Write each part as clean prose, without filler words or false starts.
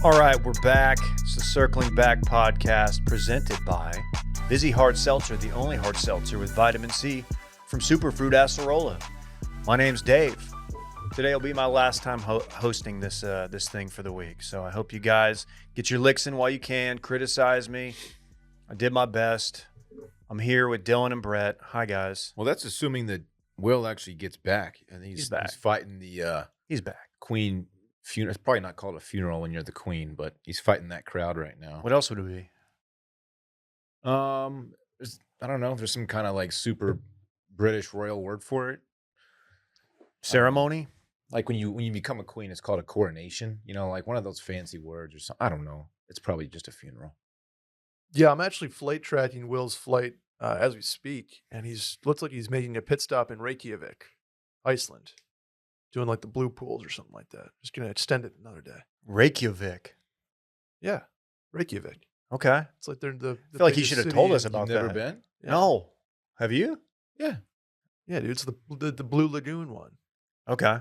All right, we're back. It's the Circling Back podcast presented by Vizzy Hard Seltzer, the only hard seltzer with vitamin C from Superfruit Acerola. My name's Dave. Today will be my last time hosting this thing for the week. So I hope you guys get your licks in while you can. Criticize me. I did my best. I'm here with Dylan and Brett. Hi, guys. Well, that's assuming that Will actually gets back. And he's back. He's fighting the He's back. Queen funeral. It's probably not called a funeral when you're the Queen, but he's fighting that crowd right now. What else would it be? I don't know. There's some kind of like super British royal word for it. Ceremony? Like when you become a queen, it's called a coronation. You know, like one of those fancy words or something. I don't know. It's probably just a funeral. Yeah, I'm actually flight tracking Will's flight as we speak, and looks like he's making a pit stop in Reykjavik, Iceland, doing like the blue pools or something like that. Just gonna extend it another day. Reykjavik. Yeah, Reykjavik. Okay. It's like they're the. I feel like you should have told us about You've never that. been? Yeah. No. Have you? Yeah. Yeah, dude, it's the Blue Lagoon one. Okay.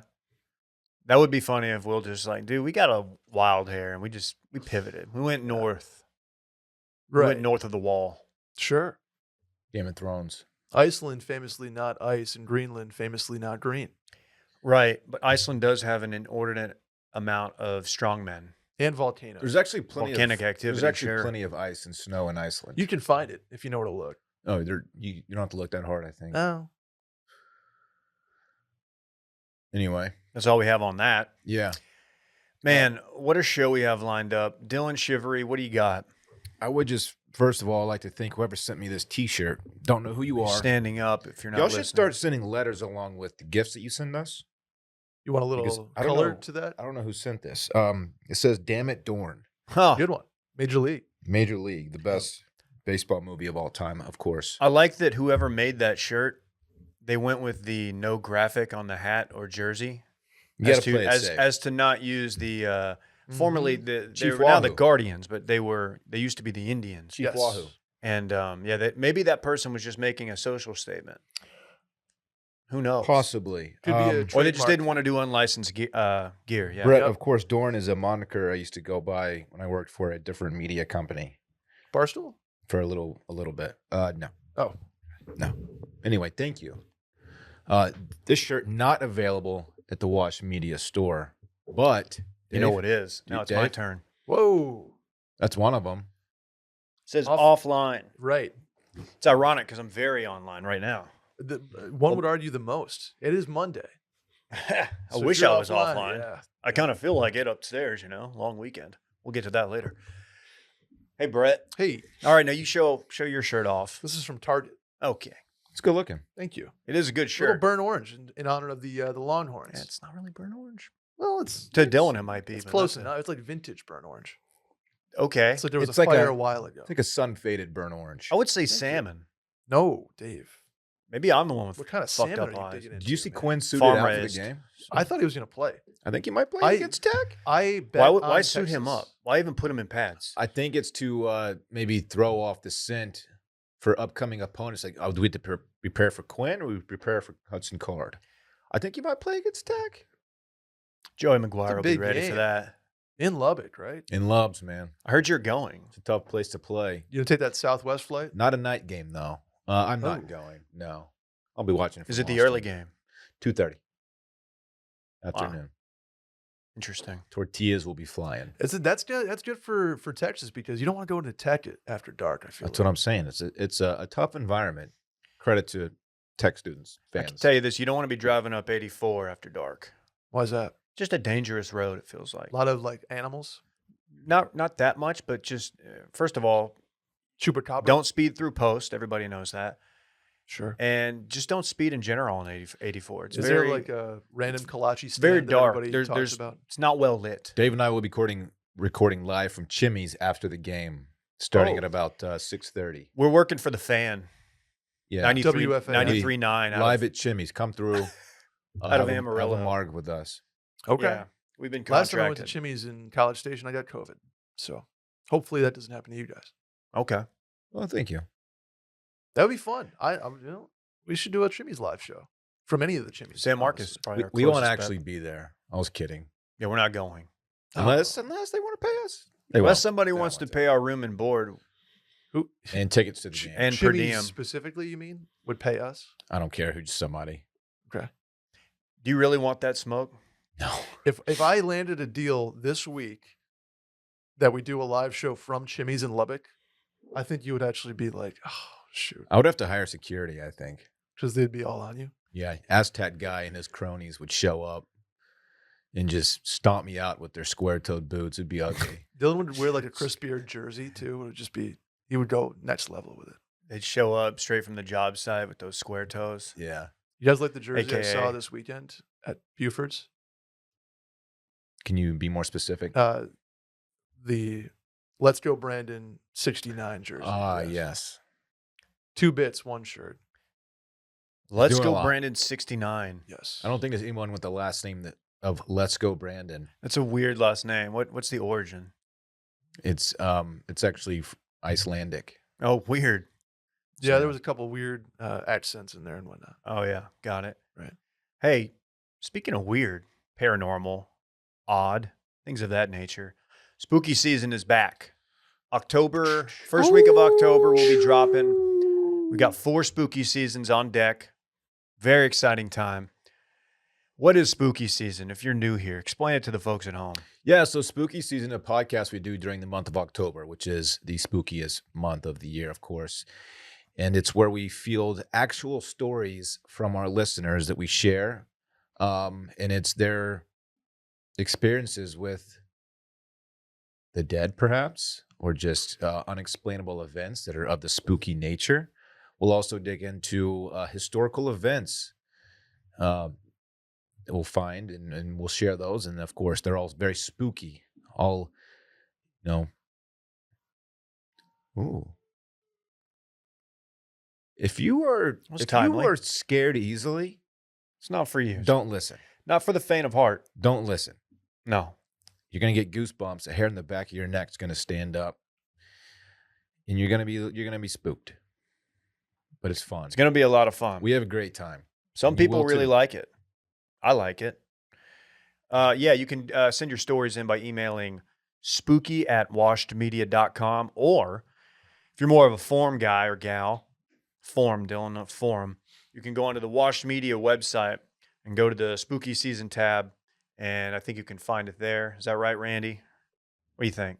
That would be funny if Will just like, dude, we got a wild hair and we pivoted. We went north. We Right. went north of the wall. Sure. Game of Thrones. Iceland famously not ice, and Greenland famously not green. Right. But Iceland does have an inordinate amount of strongmen. And volcanoes. There's actually plenty Volcanic of activity, There's actually sure. plenty of ice and snow in Iceland. You can find it if you know where to look. Oh, you don't have to look that hard, I think. Oh. Anyway, That's all we have on that. yeah. Man, what a show we have lined up. Dylan Shivery, what do you got? I would just, first of all, like to thank whoever sent me this T-shirt. Don't know who you are. Standing up if you're not Y'all listening. should start sending letters along with the gifts that you send us. You want a Because little I don't color know. to that? I don't know who sent this. It says "Damn It, Dorn." Huh. Good one. Major League. Major League, the best baseball movie of all time, of course. I like that whoever made that shirt, they went with the no graphic on the hat or jersey. You got as to play it as, safe. as to not use the formerly they Chief were now the Wahoo. Guardians, but they used to be the Indians. Chief Yes. Wahoo. And maybe that person was just making a social statement. Who knows? Possibly. Could be a Or they just trademark. didn't want to do unlicensed gear. Yeah. Brett, Yep. of course, Dorn is a moniker I used to go by when I worked for a different media company Barstool? for a little bit. No. Oh. No. Anyway, thank you. This shirt not available at the Wash Media store, but You know Dave, what it is. Now it's my Dave? turn. Whoa. that's one of them. It says Off- offline. Right. It's ironic because I'm very online right now. One would argue the most. It is Monday. I So if wish you're I was offline. Yeah. I kind of feel like it upstairs, long weekend. We'll get to that later. Hey, Brett. Hey, All right, now you show your shirt off. this is from Target. Okay. It's good looking. Thank you. It is a good Little shirt. burnt orange in honor of the Longhorns. Yeah, it's not really burnt orange. Well, it's To Dylan, it might be. It's but close that's enough. It's like vintage burnt orange. Okay. It's like there was It's a like fire a- a while ago. It's like a sun-faded burnt orange. I would say you. salmon. No, Dave. Maybe I'm the one with What kind of fucked salmon up are you eyes. digging into? Did you see man? Quinn suited Farm out for the raised. game? I thought he was going to play. I think he might play I- against Tech. I bet Why on suit him Texas. up? Why even put him in pads? I think it's to maybe throw off the scent for upcoming opponents. Like, do we have to prepare for Quinn or we prepare for Hudson Card? I think he might play against Tech. Joey It's McGuire a will be big ready for game. that. In Lubbock, right? In Lubs, man. I heard you're going. It's a tough place to play. You going to take that Southwest flight? Not a night game, though. I'm Oh. not going. No. I'll be watching it. Is from it the early Austin. game? 2:30 afternoon. Interesting. Tortillas will be flying. That's good. That's good for Texas because you don't want to go into Tech after dark. I feel That's what I'm saying. It's a tough environment. Credit to Tech students, I fans. can tell you this: you don't want to be driving up 84 after dark. Why is that? Just a dangerous road. It feels like A lot of like animals. not that much, but just first of all, Chupacabra. don't speed through post. Everybody knows that, Sure. and just don't speed in general on 84. It's Is very there like a random kolache stand very that dark. everybody talks There's about? it's not well lit. Dave and I will be recording live from Chimmy's after the game, starting Oh. at about 6:30. We're working for the fan. Yeah, 93, WFAN. 93.9 live at Chimmy's. Come through. Out of have a Amarillo. marg with us. Okay. Yeah, we've been Last time I went to contracted. Chimmy's in College Station, I got COVID. So hopefully that doesn't happen to you guys. Okay. Well, thank you. That would be fun. We should do a Chimmy's live show from any of the Chimmy's. San Marcos is honestly. probably our We won't closest bet. actually be there. I was kidding. Yeah, we're not going. Unless they want to pay us. Unless somebody wants to pay our room and board Who and tickets to the game. and per Chimmy's diem. specifically, you mean, would pay us? I don't care who's somebody. Okay. Do you really want that smoke? No. If I landed a deal this week that we do a live show from Chimmy's in Lubbock, I think you would actually be like, oh, shoot. I would have to hire security, I think. Because they'd be all on you. Yeah. Aztec guy and his cronies would show up and just stomp me out with their square-toed boots. It'd be ugly. Dylan would wear like a Chris Beard jersey too. It would just be, he would go next level with it. They'd show up straight from the job site with those square toes. Yeah. You guys like the jersey I AKA. saw this weekend at Buford's? Can you be more specific? The Let's Go Brandon 69 jersey. Yes. 2 bits, 1 shirt. Let's Doing a go, lot. Brandon 69. Yes. I don't think there's anyone with the last name of Let's Go Brandon. That's a weird last name. What's the origin? It's actually Icelandic. Oh, weird. Yeah, So- there was a couple weird accents in there and whatnot. Oh yeah, got it. Right. Hey, speaking of weird, paranormal, odd, things of that nature, spooky season is back. October, first week of October, we'll be dropping. We got 4 spooky seasons on deck. Very exciting time. What is spooky season? If you're new here, explain it to the folks at home. Yeah, so spooky season, a podcast we do during the month of October, which is the spookiest month of the year, of course. And it's where we field actual stories from our listeners that we share. And it's their experiences with the dead, perhaps, or just unexplainable events that are of the spooky nature. We'll also dig into historical events that we'll find, and we'll share those. And of course, they're all very spooky. All, ooh. If you are timely. scared easily, It's not for you. don't listen. Not for the faint of heart. Don't listen. No. You're gonna get goosebumps. The hair in the back of your neck's gonna stand up, and you're gonna be spooked. But it's fun. It's going to be a lot of fun. We have a great time. Some You people will really too. like it. I like it. Yeah, you can send your stories in by emailing spooky@washedmedia.com, or if you're more of a forum guy or gal, forum, Dylan, not forum, you can go onto the Washed Media website and go to the spooky season tab, and I think you can find it there. Is that right, Randy? What do you think?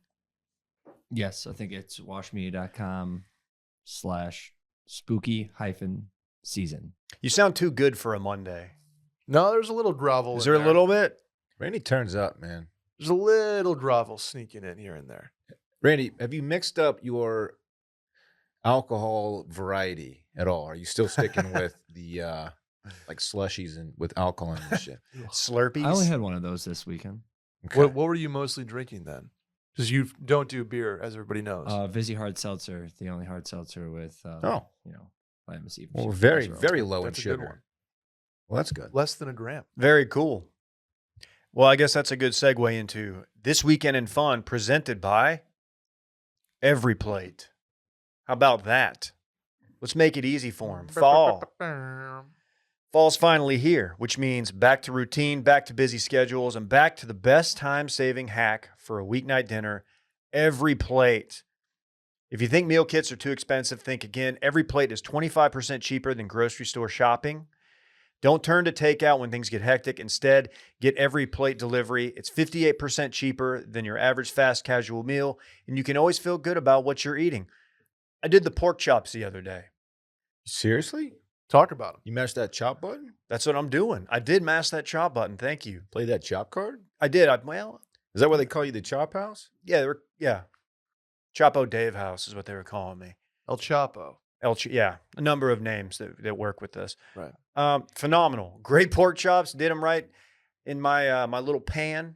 Yes, I think it's washmedia.com/spooky-season. You sound too good for a Monday. No, there's a little grovel. Is in there a little bit? Randy turns up, man. There's a little grovel sneaking in here and there. Randy, have you mixed up your alcohol variety at all? Are you still sticking with the like slushies and with alcohol and shit? Slurpees? I only had one of those this weekend. Okay. What were you mostly drinking then? Because you don't do beer, as everybody knows. Vizzy hard seltzer, the only hard seltzer with Oh. vitamin C. Well, very, Resveratrol. very low in That's a good sugar. one. Well, that's good. Less than a gram. Very cool. Well, I guess that's a good segue into This Weekend in Fun, presented by Every Plate. How about that? Let's make it easy for him. Fall. Fall's finally here, which means back to routine, back to busy schedules, and back to the best time-saving hack for a weeknight dinner, Every Plate. If you think meal kits are too expensive, think again. Every Plate is 25% cheaper than grocery store shopping. Don't turn to takeout when things get hectic. Instead, get Every Plate delivery. It's 58% cheaper than your average fast casual meal, and you can always feel good about what you're eating. I did the pork chops the other day. Seriously? Talk about them. You mashed that chop button? That's what I'm doing. I did mash that chop button. Thank you. Play that chop card? I did. Is that why they call you the chop house? Yeah. Chapo Dave House is what they were calling me. El Chapo. Yeah, a number of names that work with this. Right. Phenomenal. Great pork chops. Did them right in my my little pan.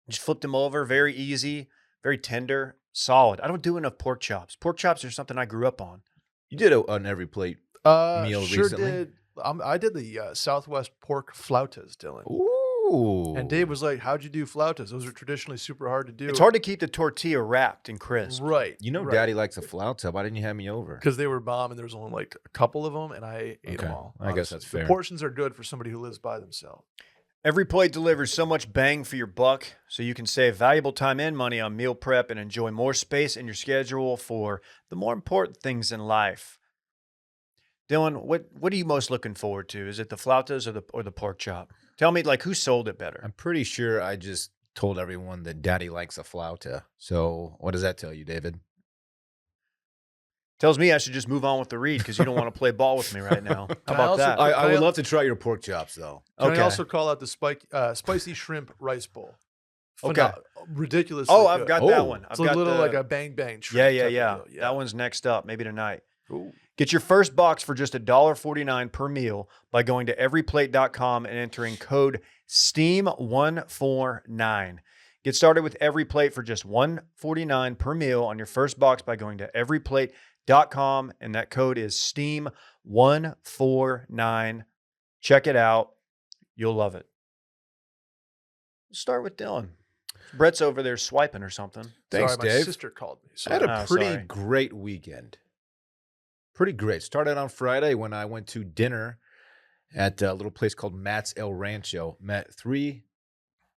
Just flipped them over. Very easy. Very tender. Solid. I don't do enough pork chops. Pork chops are something I grew up on. You did an Every Plate. Meal sure recently? did. I did the Southwest pork flautas, Dylan. Ooh. And Dave was like, "How'd you do flautas? Those are traditionally super hard to do." It's hard to keep the tortilla wrapped and crisp. right? You know, Daddy likes a flauta. Why didn't you have me over? because they were bomb, and there was only like a couple of them, and I ate Okay. them all. I guess honestly. that's fair. The portions are good for somebody who lives by themselves. Every plate delivers so much bang for your buck, so you can save valuable time and money on meal prep and enjoy more space in your schedule for the more important things in life. Dylan, what are you most looking forward to? Is it the flautas or the pork chop? Tell me, like, who sold it better? I'm pretty sure I just told everyone that Daddy likes a flauta. So what does that tell you, David? Tells me I should just move on with the read because you don't want to play ball with me right now. How Can I about also that? put- I would love to try your pork chops, though. Can Okay. I also call out the spicy shrimp rice bowl? Okay. Ridiculous. Oh, I've got that Oh. one. I've It's a got little the- like a bang bang yeah, shrimp. yeah, type of yeah. deal. That one's next up, maybe tonight. Ooh. Get your first box for just $1.49 per meal by going to everyplate.com and entering code STEAM149. Get started with Every Plate for just $1.49 per meal on your first box by going to everyplate.com, and that code is STEAM149. Check it out. You'll love it. Let's start with Dylan. Brett's over there swiping or something. Thanks, Sorry, my Dave. sister called me. I had Sorry. a Oh, pretty sorry. great weekend. Pretty great. Started on Friday when I went to dinner at a little place called Matt's El Rancho. Met 3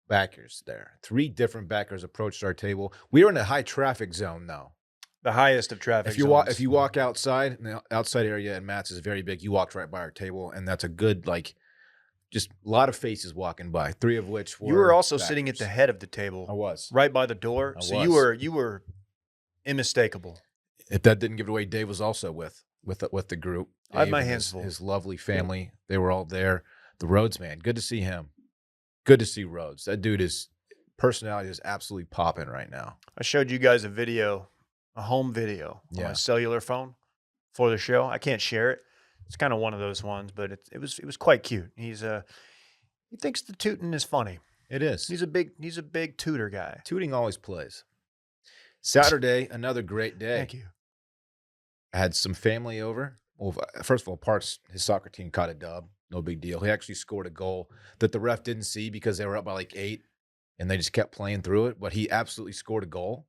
backers there. 3 different backers approached our table. We were in a high traffic zone, though. The highest of traffic If you zones. walk outside, and the outside area at Matt's is very big. You walked right by our table, and that's a good, like, just a lot of faces walking by. 3 of which were You were also sitting at the backers. head of the table, I was. right by the door. I So was. you were unmistakable. If that didn't give it away, Dave was also with the group. I had Dave my and hands his, full. his lovely family. They were all there. The Rhodes man, good to see him. Good to see Rhodes. That dude is personality is absolutely popping right now. I showed you guys a video, a home video on Yeah. my cellular phone for the show. I can't share it. It's kind of one of those ones, but it was quite cute. He thinks the tooting is funny. It is. He's a big tutor guy. Tooting always plays. Saturday, another great day. Thank you. I had some family over. Well, first of all, Parts, his soccer team caught a dub. No big deal. He actually scored a goal that the ref didn't see because they were up by like 8, and they just kept playing through it. But he absolutely scored a goal.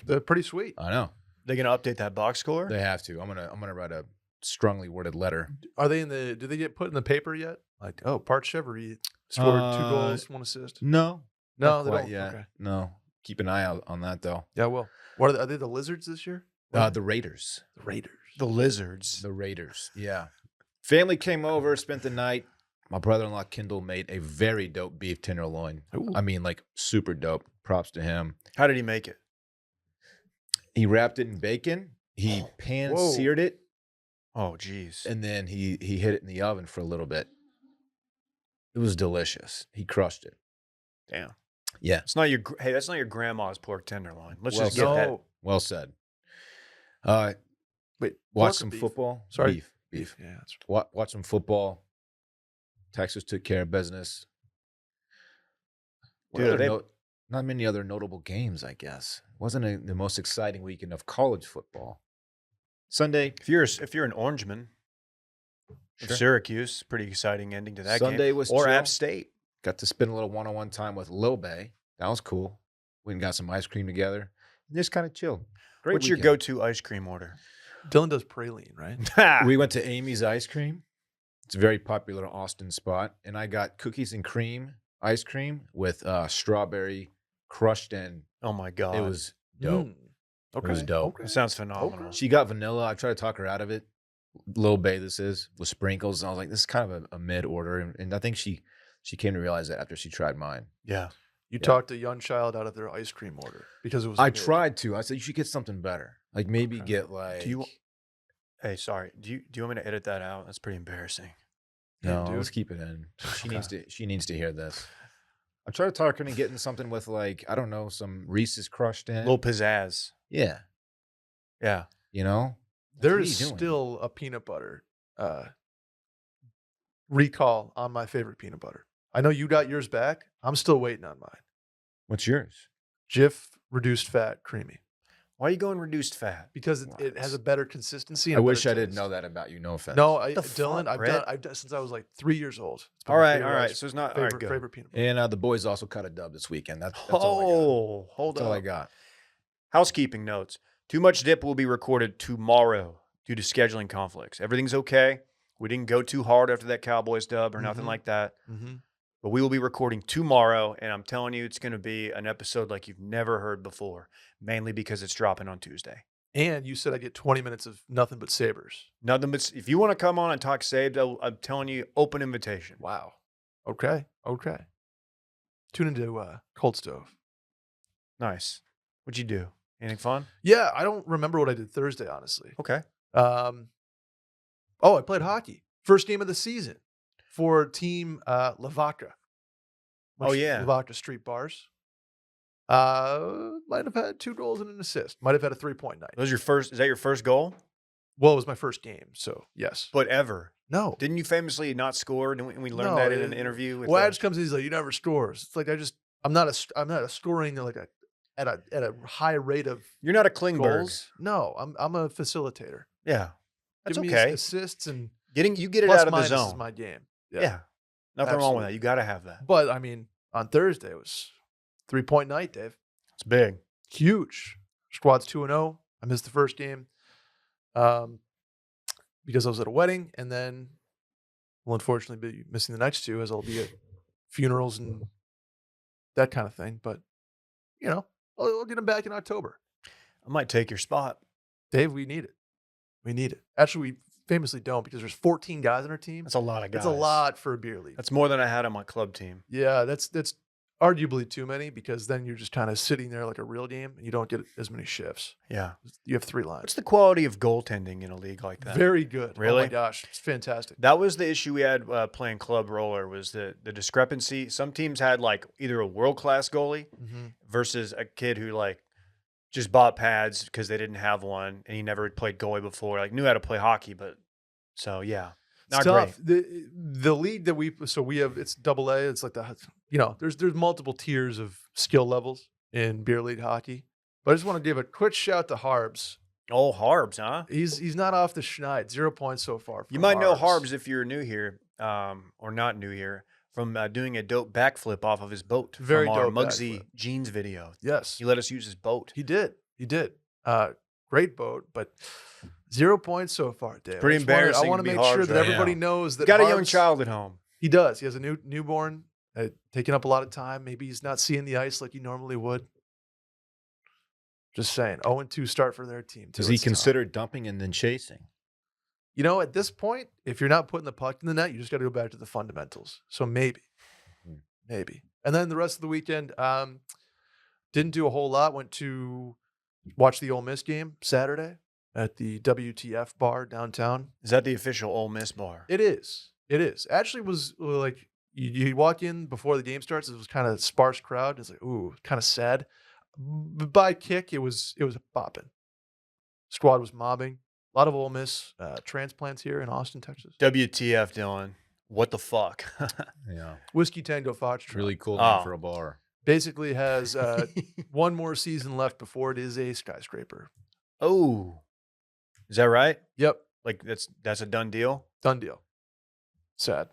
They're pretty sweet. I know. They're gonna update that box score. They have to. I'm gonna write a strongly worded letter. Are they do they get put in the paper yet? Like, oh, Part Chevrolet scored 2 goals, 1 assist. No, No, not they quite don't. yet. Okay. No, keep an eye out on that though. Yeah, well, what are they the Lizards this year? The Raiders. The Raiders. The Lizards. The Raiders. Yeah. Family came over, spent the night. My brother-in-law Kendall made a very dope beef tenderloin. Ooh. I mean, like super dope. Props to him. How did he make it? He wrapped it in bacon. He pan-seared it, Oh, geez. and then he hit it in the oven for a little bit. It was delicious. He crushed it. Damn. Yeah. It's not your hey. That's not your grandma's pork tenderloin. Let's Well just get that. No. Well said. Wait, Watch pork or some beef? football. Sorry. Beef. Yeah, that's Watch some football. Texas took care of business. What Dude, other they- not many other notable games, I guess. Wasn't the most exciting weekend of college football. Sunday, If you're an Orangeman of Sure. Syracuse, pretty exciting ending to that Sunday game. was or chill. App State. got to spend a little one-on-one time with Lil Bay. That was cool. We got some ice cream together. And just kind of chilled. Great What's your weekend. go-to ice cream order? Dylan does praline, right? We went to Amy's Ice Cream. It's a very popular Austin spot. And I got cookies and cream ice cream with strawberry crushed in. Oh my god, It was dope. Okay. It was dope. That sounds phenomenal. She got vanilla. I tried to talk her out of it. Lil Bay, this is, with sprinkles. And I was like, this is kind of a mid order. And I think she came to realize that after she tried mine. Yeah. You Yeah. talked a young child out of their ice cream order because it was. I mid. tried to. I said, you should get something better. Like maybe Okay. get like. Do you? Hey, sorry. Do you want me to edit that out? That's pretty embarrassing. Yeah, No, dude. let's keep it in. She Okay. needs to hear this. I'm trying to talk her into getting something with like, I don't know, some Reese's crushed in. Little pizzazz. Yeah. Yeah. You know? There What are is you doing? still a peanut butter recall on my favorite peanut butter. I know you got yours back. I'm still waiting on mine. What's yours? Jif reduced fat creamy Why are you going reduced fat? because it has a better consistency. I And a wish I better didn't taste. know that about you. No offense. No, The Dylan, fuck, I've Brett? done since I was like 3 years old. It's been All my right, favorite all right. ice- So it's not all right. favorite, Good. favorite peanut butter. And the boys also cut a dub this weekend. That's all I got. Oh, hold That's on. all I got. Housekeeping notes. Too Much Dip will be recorded tomorrow due to scheduling conflicts. Everything's okay. We didn't go too hard after that Cowboys dub or nothing Mhm. like that. Mm-hmm. But we will be recording tomorrow, and I'm telling you, it's going to be an episode like you've never heard before, mainly because it's dropping on Tuesday. And you said I get 20 minutes of nothing but Sabres. Nothing but if you want to come on and talk Sabres, I'm telling you, open invitation. Wow. Okay. Tune into Cold Stove. Nice. What'd you do? Anything fun? Yeah, I don't remember what I did Thursday, honestly. Okay. I played hockey. First game of the season for Team Lavaca. Oh, yeah. Lavaca Street Bars. Might have had 2 goals and an assist. Might have had a 3-point night. Is that your first goal? Well, it was my first game, so yes. But ever? No. Didn't you famously not score? Didn't we learn No, that in an interview? With Wadge comes in, he's like, "You never scores." It's like I'm not a scoring like at a high rate of You're not a Klingberg. goals. No, I'm a facilitator. Yeah. That's Give me okay. assists and You get it plus out of the minus zone. is my game. Yeah. Nothing wrong with that. You got to have that. But I mean, on Thursday it was 3-point night, Dave. It's big. Huge. Squad's 2-0. I missed the first game because I was at a wedding, and then will unfortunately be missing the next 2 as I'll be at funerals and that kind of thing. But I'll get them back in October. I might take your spot. Dave, we need it. We need it. Actually, we famously don't because there's 14 guys on our team. That's a lot of guys. That's a lot for a beer league. That's more than I had on my club team. Yeah, that's arguably too many because then you're just kind of sitting there like a real game and you don't get as many shifts. Yeah. You have 3 lines. What's the quality of goaltending in a league like that? Very good. Really? Oh my gosh, it's fantastic. That was the issue we had playing club roller was the discrepancy. Some teams had like either a world-class goalie versus a kid who like just bought pads because they didn't have one and he never played goalie before. Like knew how to play hockey, but so yeah. Not it's tough. great. The league that we have, it's AA. It's like there's multiple tiers of skill levels in beer league hockey. But I just want to give a quick shout to Harbs. Oh, Harbs, huh? He's not off the schneid. 0 points so far. You might know Harbs if you're new here, or not new here, from doing a dope backflip off of his boat. Very from our dope Muggsy backflip. Jeans video. Yes, He let us use his boat. he did. Great boat, but 0 points so far, Dave. Pretty embarrassing I want to to be make sure Harbs that right everybody now. knows that Got a young Harbs- child at home. He does. He has a newborn, taking up a lot of time. Maybe he's not seeing the ice like he normally would. Just saying. 0-2 start for their team. Does too. he It's tough. consider dumping and then chasing? At this point, if you're not putting the puck in the net, you just got to go back to the fundamentals. So maybe. And then the rest of the weekend, didn't do a whole lot. Went to watch the Ole Miss game Saturday at the WTF bar downtown. Is that the official Ole Miss bar? It is. Actually, was like you walk in before the game starts. It was kind of sparse crowd. It's like kind of sad. But by kick, it was bopping. Squad was mobbing. A lot of Ole Miss transplants here in Austin, Texas. WTF, Dylan. What the fuck? Yeah. Whiskey Tango Foxtrot. Really cool Oh. name for a bar. Basically has one more season left before it is a skyscraper. Oh. Is that right? Yep. Like that's a done deal? Done deal. Sad.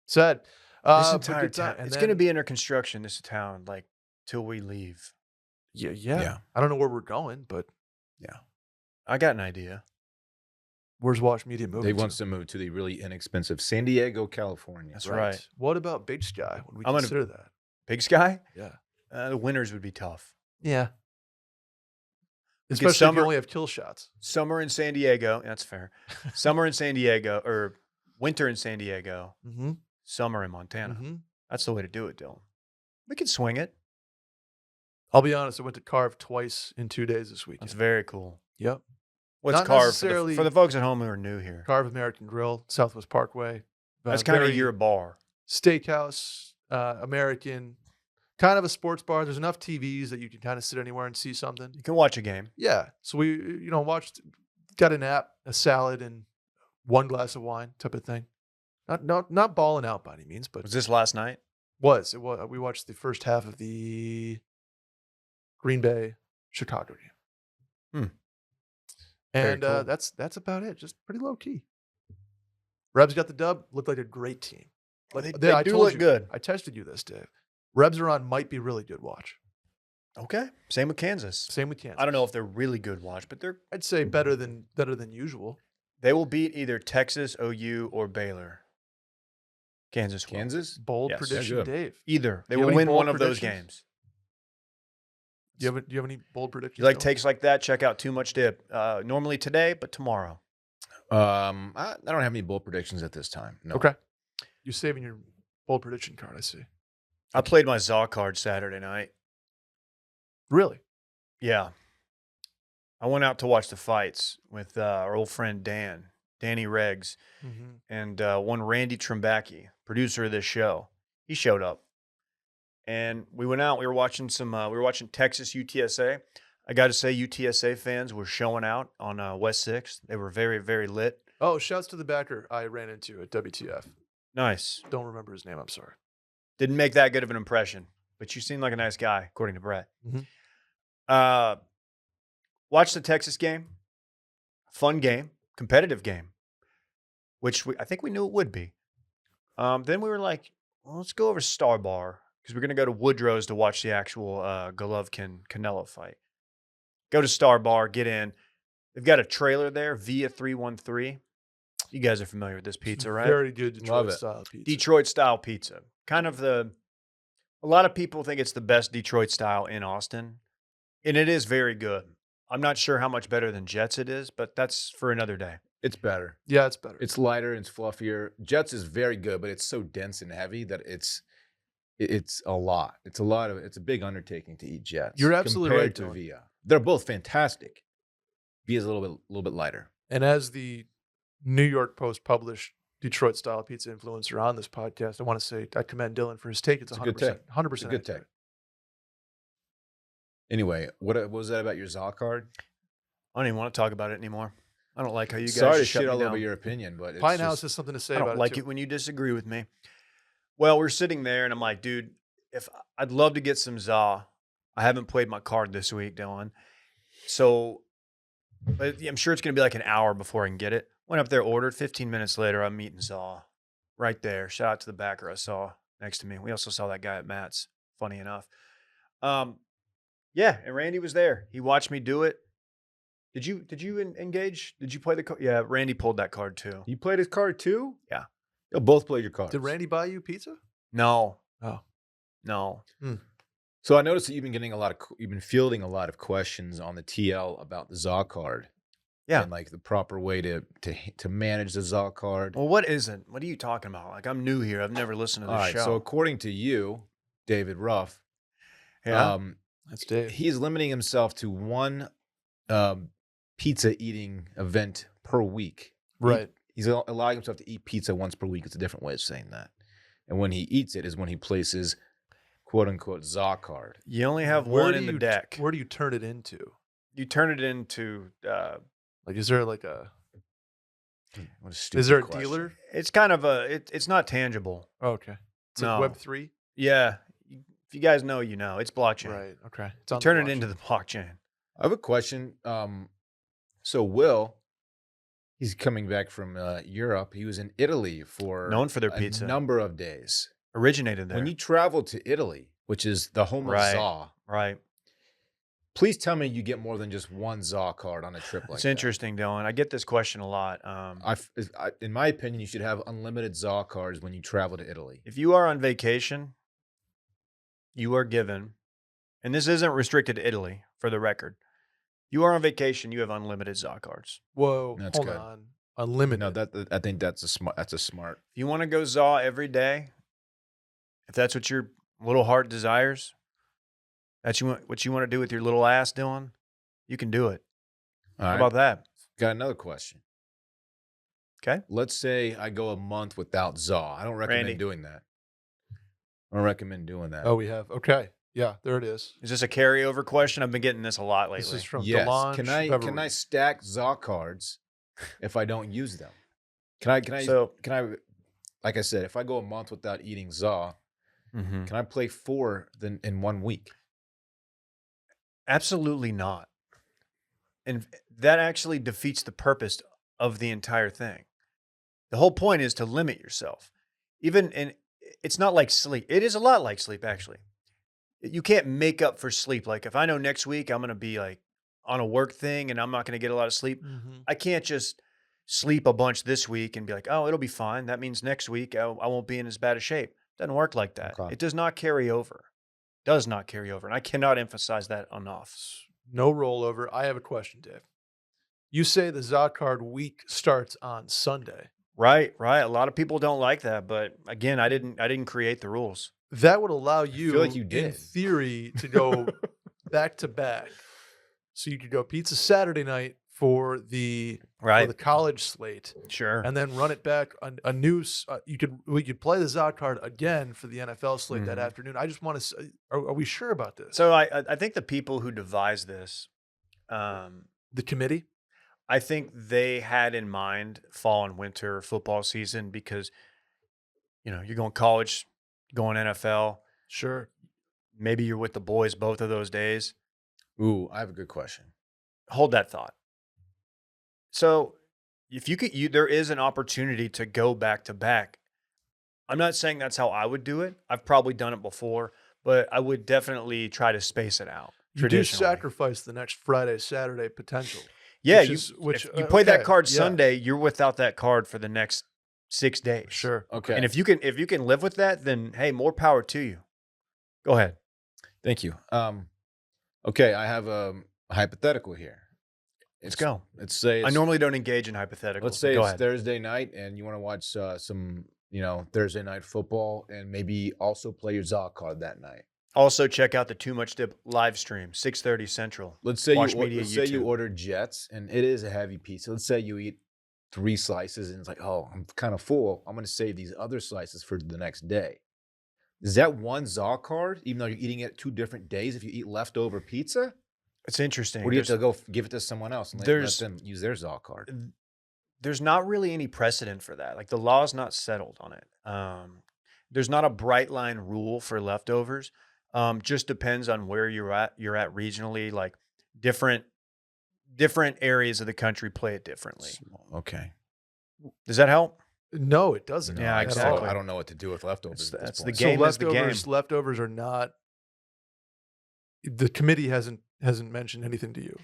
Sad. This But entire good town. time. And It's going to then- be under construction, this town, like, till we leave. Yeah. Yeah. I don't know where we're going, but I got an idea. where's Wash Media moving Dave to? wants to move to the really inexpensive San Diego, California. That's right. What about Big Sky? Would we I'm gonna- consider that? Big Sky? Yeah. The winters would be tough. Yeah. Get Especially if summer- you only have kill shots. Summer in San Diego. That's fair. Summer in San Diego, or winter in San Diego, Mm-hmm. summer in Montana. That's the way to do it, Dylan. We could swing it. I'll be honest. I went to Carve twice in 2 days this weekend. That's very cool. Yep. What's Not carved necessarily- for the folks at home who are new here? Carve American Grill, Southwest Parkway. That's kind of very your bar. steakhouse, American, kind of a sports bar. There's enough TVs that you can kind of sit anywhere and see something. You can watch a game. Yeah. So we, watched, got a nap, a salad, and 1 glass of wine type of thing. Not balling out by any means, but Was this last night? it was. We watched the first half of the Green Bay Chicago game. Very And cool. that's about it. Just pretty low key. Rebs got the dub. Looked like a great team. They I do told look you, good. I tested you this, Dave. Rebs are on might be really good watch. Okay. Same with Kansas. Same with Kansas. I don't know if they're really good watch, but I'd say better than usual. they will beat either Texas, OU, or Baylor. Kansas will. Kansas? Bold Yes. prediction, Good. Dave. Either. They Do you will have any win bold one of those predictions? games. Do you have any bold predictions? You like Dylan? takes like that? Check out Too Much Dip. Normally today, but tomorrow. I don't have any bold predictions at this time. No. Okay. You're saving your bold prediction card, I see. I played my Zaw card Saturday night. Really? Yeah. I went out to watch the fights with our old friend Danny Reggs, Mm-hmm. and one Randy Trimbacki, producer of this show. He showed up. And we went out. We were watching Texas UTSA. I got to say, UTSA fans were showing out on West 6th. They were very, very lit. Oh, shouts to the backer I ran into at WTF. Nice. Don't remember his name. I'm sorry. Didn't make that good of an impression, but you seem like a nice guy, according to Brett. Mhm. Watched the Texas game. Fun game. Competitive game, which I think we knew it would be. Then we were like, well, let's go over to Star Bar because we're going to go to Woodrow's to watch the actual Golovkin-Canelo fight. Go to Star Bar, get in. They've got a trailer there, Via 313. You guys are familiar with this pizza, right? Very good Love Detroit it. style pizza. Detroit style pizza. Kind of a lot of people think it's the best Detroit style in Austin, and it is very good. I'm not sure how much better than Jets it is, but that's for another day. It's better. Yeah, it's better. It's lighter and it's fluffier. Jets is very good, but it's so dense and heavy that it's a lot. It's a big undertaking to eat Jets. You're absolutely compared right, to Dylan. Via. They're both fantastic. Via's a little bit lighter. And as the New York Post published Detroit style pizza influencer on this podcast, I want to say I commend Dylan for his take. It's It's a 100%. good take. 100% It's a good accurate. take. Anyway, what was that about your Zaw card? I don't even want to talk about it anymore. I don't like how you guys Sorry to shut shit me all down. over your opinion, but it's Pine House just, has something to say I about don't like it. it when you disagree with me. Well, we're sitting there, and I'm like, dude, if I'd love to get some Zaw. I haven't played my card this week, Dylan. So, but I'm sure it's going to be like an hour before I can get it. Went up there, ordered. 15 minutes later, I'm meeting Zaw right there. Shout out to the backer I saw next to me. We also saw that guy at Matt's, funny enough. Yeah, and Randy was there. He watched me do it. Did you engage? Did you play the card? Yeah, Randy pulled that card too. You played his card too? Yeah. You'll both play your cards. Did Randy buy you pizza? No. Oh. No. So I noticed that you've been fielding a lot of questions on the TL about the Zaw card. Yeah. And like the proper way to manage the Zaw card. Well, what isn't? What are you talking about? Like, I'm new here. I've never listened to All this right. show. So according to you, David Ruff, yeah. That's Dave. he's limiting himself to one pizza eating event per week. Right. He's allowing himself to eat pizza once per week. It's a different way of saying that. And when he eats it is when he places quote unquote Zaw card. You only have Where one do in the you- deck. Where do you turn it into? You turn it into. Like, is there like a? What a stupid Is there a question. dealer? It's kind of it's not tangible. Oh, okay. It's No. like Web3. Yeah. If you guys know, you know. It's blockchain. Right. Okay. It's You on the turn it blockchain. into the blockchain. I have a question. So Will, he's coming back from Europe. He was in Italy for Known for their a pizza. number of days. Originated there. When you travel to Italy, which is the home Right. of Zaw, right. please tell me you get more than just one Zaw card on a trip like It's that. interesting, Dylan. I get this question a lot. In my opinion, you should have unlimited Zaw cards when you travel to Italy. If you are on vacation, you are given, and this isn't restricted to Italy, for the record. You are on vacation, you have unlimited Zaw cards. Whoa. That's hold good. on. Unlimited. No, I think that's a smart. If you want to go Zaw every day, if that's what your little heart desires, that's what you want to do with your little ass, Dylan, you can do it. All How right. about that? Got another question. Okay. Let's say I go a month without Zaw. I don't recommend Randy. doing that. I don't recommend doing that. Oh, we have. Okay. Yeah, there it is. Is this a carryover question? I've been getting this a lot lately. This is from yes. Delange. Can I Beverly. stack Zaw cards if I don't use them? Can I So- like I said, if I go a month without eating Zaw, Mhm. can I play 4 in 1 week? Absolutely not. And that actually defeats the purpose of the entire thing. The whole point is to limit yourself. It's not like sleep. It is a lot like sleep, actually. You can't make up for sleep. Like, if I know next week I'm going to be like on a work thing and I'm not going to get a lot of sleep, Mhm. I can't just sleep a bunch this week and be like, oh, it'll be fine. That means next week I won't be in as bad a shape. Doesn't work like that. Okay. It does not carry over. Does not carry over. And I cannot emphasize that enough. No rollover. I have a question, Dave. You say the Zocard week starts on Sunday. Right. A lot of people don't like that, but again, I didn't create the rules. That would allow you, feel like you in did. theory, to go back to back. So you could go pizza Saturday night for the college slate, Sure. and then run it back we could play the Zocard again for the NFL slate that afternoon. I just want to. Are we sure about this? So I think the people who devised this, The committee. I think they had in mind fall and winter football season because, you're going college, going NFL. Sure. Maybe you're with the boys both of those days. Ooh, I have a good question. Hold that thought. So if there is an opportunity to go back to back. I'm not saying that's how I would do it. I've probably done it before, but I would definitely try to space it out. You do sacrifice the next Friday, Saturday potential. Yeah, if you play that card yeah. Sunday, you're without that card for the next 6 days. Sure. Okay. And if you can live with that, then hey, more power to you. Go ahead. Thank you. Okay, I have a hypothetical here. Let's go. Let's say I normally don't engage in hypotheticals. Let's say go it's ahead. Thursday night and you want to watch some, Thursday night football and maybe also play your Zocard that night. Also, check out the Too Much Dip live stream, 6:30 Central. Let's say Wash you Media let's say you YouTube. order Jets and it is a heavy pizza. Let's say you eat 3 slices and it's like, oh, I'm kind of full. I'm going to save these other slices for the next day. Is that one Zocard, even though you're eating it 2 different days? If you eat leftover pizza, It's interesting. or do you have to go give it to someone else and let them use their Zocard? There's not really any precedent for that. Like the law is not settled on it. There's not a bright line rule for leftovers. Just depends on where you're at regionally. Like different areas of the country play it differently. Okay. Does that help? No, it doesn't. Yeah, at exactly. all. I don't know what to do with leftovers. That's at the this game. point. So is the game. leftovers are not. The committee hasn't mentioned anything to you.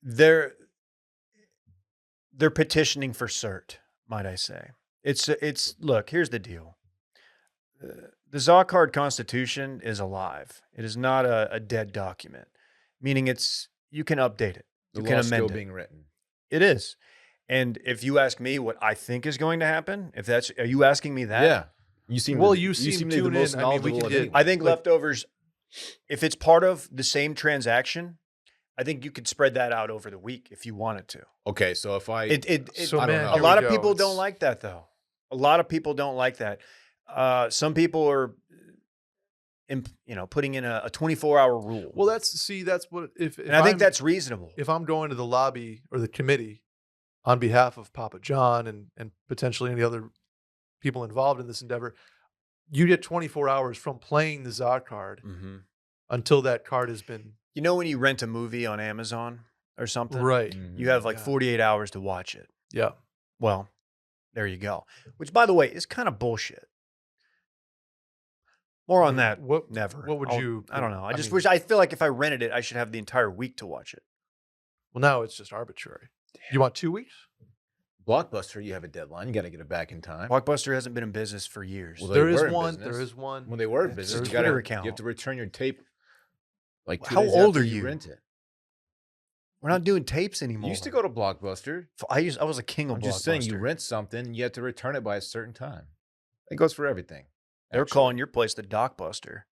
They're petitioning for cert, might I say. It's look, here's the deal. The Zocard Constitution is alive. It is not a dead document, meaning you can update it. The You can law's amend still it. being written. It is. And if you ask me what I think is going to happen, are you asking me that? Yeah. You seem You seem to be the tuned most in. I mean, we knowledgeable can of get- anyone. I think leftovers, if it's part of the same transaction, I think you could spread that out over the week if you wanted to. Okay, so if I So, I don't man, know. A here lot we of go. people don't It's- like that, though. A lot of people don't like that. Some people are, putting in a 24-hour rule. Well, that's what if and I think that's reasonable. if I'm going to the lobby or the committee on behalf of Papa John and potentially any other people involved in this endeavor, you get 24 hours from playing the Zocard Mhm. until that card has been You know when you rent a movie on Amazon or something? right. Mhm. You have like Yeah. 48 hours to watch it. Yeah. Well, there you go. Which, by the way, is kind of bullshit. More on that. What Never. What would you? I don't know. I just mean, wish. I feel like if I rented it, I should have the entire week to watch it. Well, now it's just arbitrary. You want 2 weeks? Blockbuster, you have a deadline. You got to get it back in time. Blockbuster hasn't been in business for years. Well, There they is were in one. business. There is one. When they were in It's business, a you got Twitter to account. you have to return your tape. Like 2 How days old after are you? Rent it. We're not doing tapes You anymore. used to go to Blockbuster. I was a king of I'm Blockbuster. just saying, you rent something, you have to return it by a certain time. It goes for everything. They're actually. calling your place the Docbuster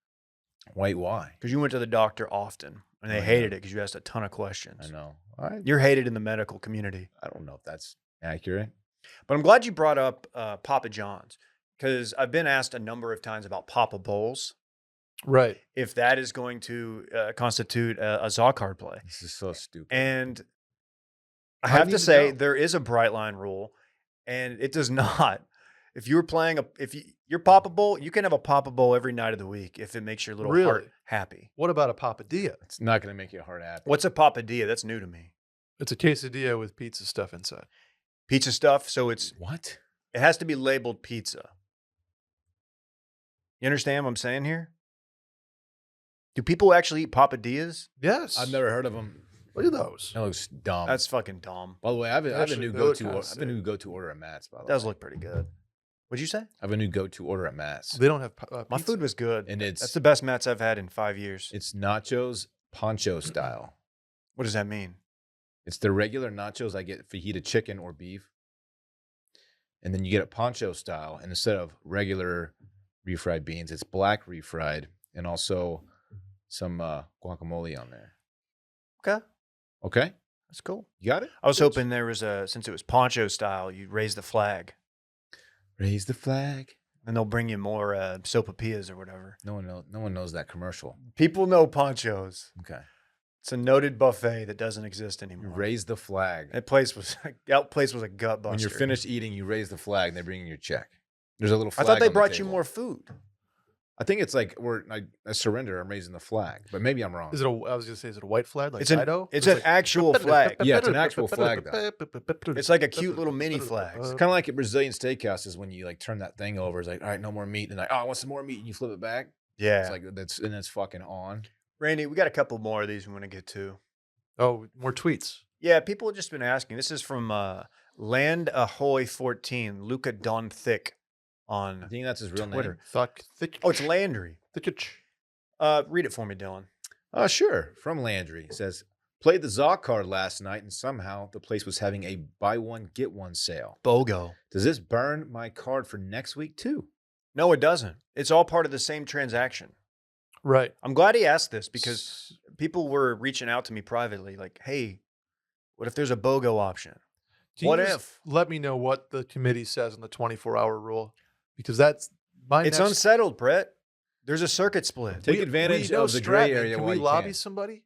Wait, why? because you went to the doctor often and they Oh, yeah. hated it because you asked a ton of questions. I know. You're hated in the medical community. I don't know if that's accurate. But I'm glad you brought up Papa John's because I've been asked a number of times about Papa Bowls, Right. if that is going to constitute a Zocard play. This is so stupid. And I I have need to to say, know. there is a bright line rule, and it does not. If you were playing your Papa Bowl, you can have a Papa Bowl every night of the week if it makes your little heart Really? happy. What about a papadilla? It's not going to make your heart happy. What's a papadilla? That's new to me. It's a quesadilla with pizza stuff inside. Pizza stuff, so it What? has to be labeled pizza. You understand what I'm saying here? Do people actually eat papadillas? Yes. I've never heard of them. Look at those. That looks dumb. That's fucking dumb. By the way, I have a Actually, new they look go-to. kinda I have a new go-to order at Matt's. By the way, Does look pretty good. What'd you say? I have a new go-to order at Matt's, They don't have My pizza. food was good. and That's the best Mats I've had in 5 years. it's nachos poncho style. What does that mean? It's the regular nachos I get fajita chicken or beef, and then you get it poncho style, and instead of regular refried beans, it's black refried, and also some guacamole on there. Okay, Okay, that's cool. you got it. I was hoping there was since it was poncho style, you'd raise the flag, Raise the flag. and they'll bring you more sopapillas or whatever. No one knows that commercial. People know ponchos. Okay, It's a noted buffet that doesn't exist anymore. raise the flag. That place was a gut buster. When you're finished eating, you raise the flag, and they bring you your check. There's a little I flag. thought they on the brought you table. more food. I think it's like I surrender. I'm raising the flag, but maybe I'm wrong. Is it? I was gonna say, is it a white flag like It's an Dido? it's an actual flag. Yeah, it's an actual flag, though. It's like a cute little mini flag. It's kind of like at Brazilian steakhouses when you like turn that thing over. It's like, all right, no more meat, and like, oh, I want some more meat, and you flip it back. Yeah. It's like that's fucking on. Randy, we got a couple more of these we want to get to. Oh, more tweets. Yeah, people have just been asking. This is from Land Ahoy 14, Luca Don Thick I on think that's his real Twitter. name. Thuck, thick. Oh, it's Landry. Thickich. Read it for me, Dylan. Sure. From Landry. It says, played the Zaw card last night, and somehow the place was having a buy one, get one sale. BOGO. Does this burn my card for next week too? No, it doesn't. It's all part of the same transaction. Right. I'm glad he asked this because people were reaching out to me privately like, hey, what if there's a BOGO option? Can you What just if? Let me know what the committee says on the 24-hour rule, because that's my It's next. unsettled, Brett. There's a circuit split. Take advantage of the gray area Can while we you lobby can. somebody?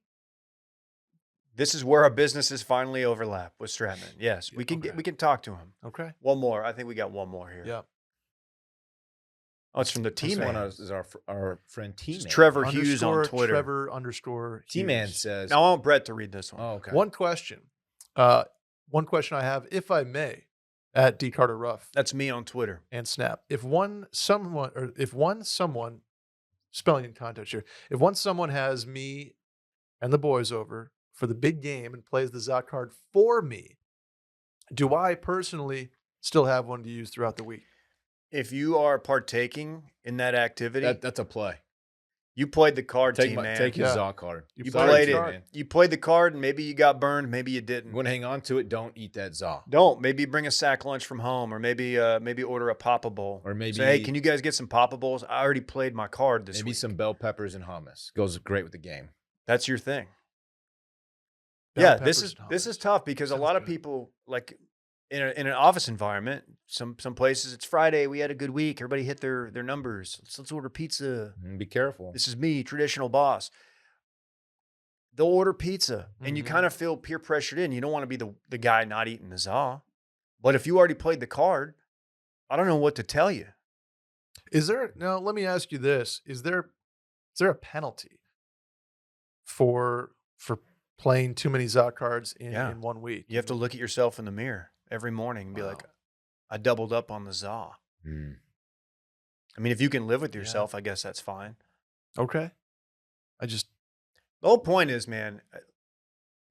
This is where our businesses finally overlap with Stratman. Yes, we can Okay. we can talk to him. Okay. One more. I think we got one more here. Yeah. Oh, it's from the This T-Man. one is our friend It's T-Man. Trevor Hughes on Underscore Twitter. Trevor underscore T-Man Hughes. says, Now I want Brett to read this one. oh, okay. One question. One question I have, if I may, at D Carter Ruff That's me on Twitter. and Snap. If one someone spelling in context here, if one someone has me and the boys over for the big game and plays the Zot card for me, do I personally still have one to use throughout the week? If you are partaking in that activity, That's a play. you played the card, Take T-Man. take his Yeah. Zaw card. You Sorry, played it. T-Man. You played the card, and maybe you got burned, maybe you I'm didn't. going to hang on to it. Don't eat that Zaw. Don't. Maybe bring a sack lunch from home, or maybe order a Papa Bowl. Or maybe- say, hey, can you guys get some Papa Bowls? I already played my card this Maybe week. some bell peppers and hummus. Goes great with the game. That's your thing. Bell Yeah, peppers this and is hummus. tough because a Sounds lot of good. people like in an office environment. Some places it's Friday. We had a good week. Everybody hit their numbers. Let's order pizza. And be careful. This is me, traditional boss. They'll order pizza, and you Mhm. kind of feel peer pressured in. You don't want to be the guy not eating the za. But if you already played the card, I don't know what to tell you. Is there now? Let me ask you this: Is there a penalty for playing too many Zot cards Yeah. in 1 week? You have to look at yourself in the mirror every morning and be like, Wow. I doubled up on the za. Mm. I mean, if you can live with Yeah. yourself, I guess that's fine. Okay. I just The whole point is, man,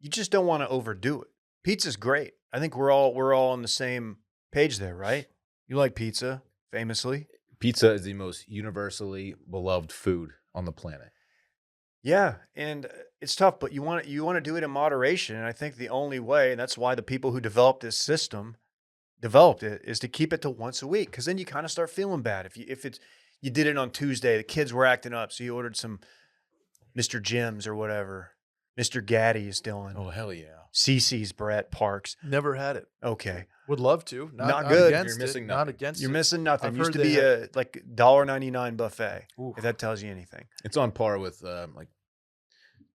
you just don't want to overdo it. Pizza's great. I think we're all on the same page there, right? You like pizza, famously. Pizza is the most universally beloved food on the planet. Yeah, and it's tough, but you want to do it in moderation. And I think the only way, and that's why the people who developed this system developed it, is to keep it to once a week. Because then you kind of start feeling bad if you did it on Tuesday, the kids were acting up, so you ordered some Mr. Jim's or whatever, Mr. Gaddy's, Dylan, Oh, hell yeah. CC's, Brett Parks. never had it. Okay, Would love to. Not good. Against You're missing it, not nothing. against you're it. missing nothing. I've Used to heard be they a like $1.99 buffet. Oof. If that tells you anything. It's on par with like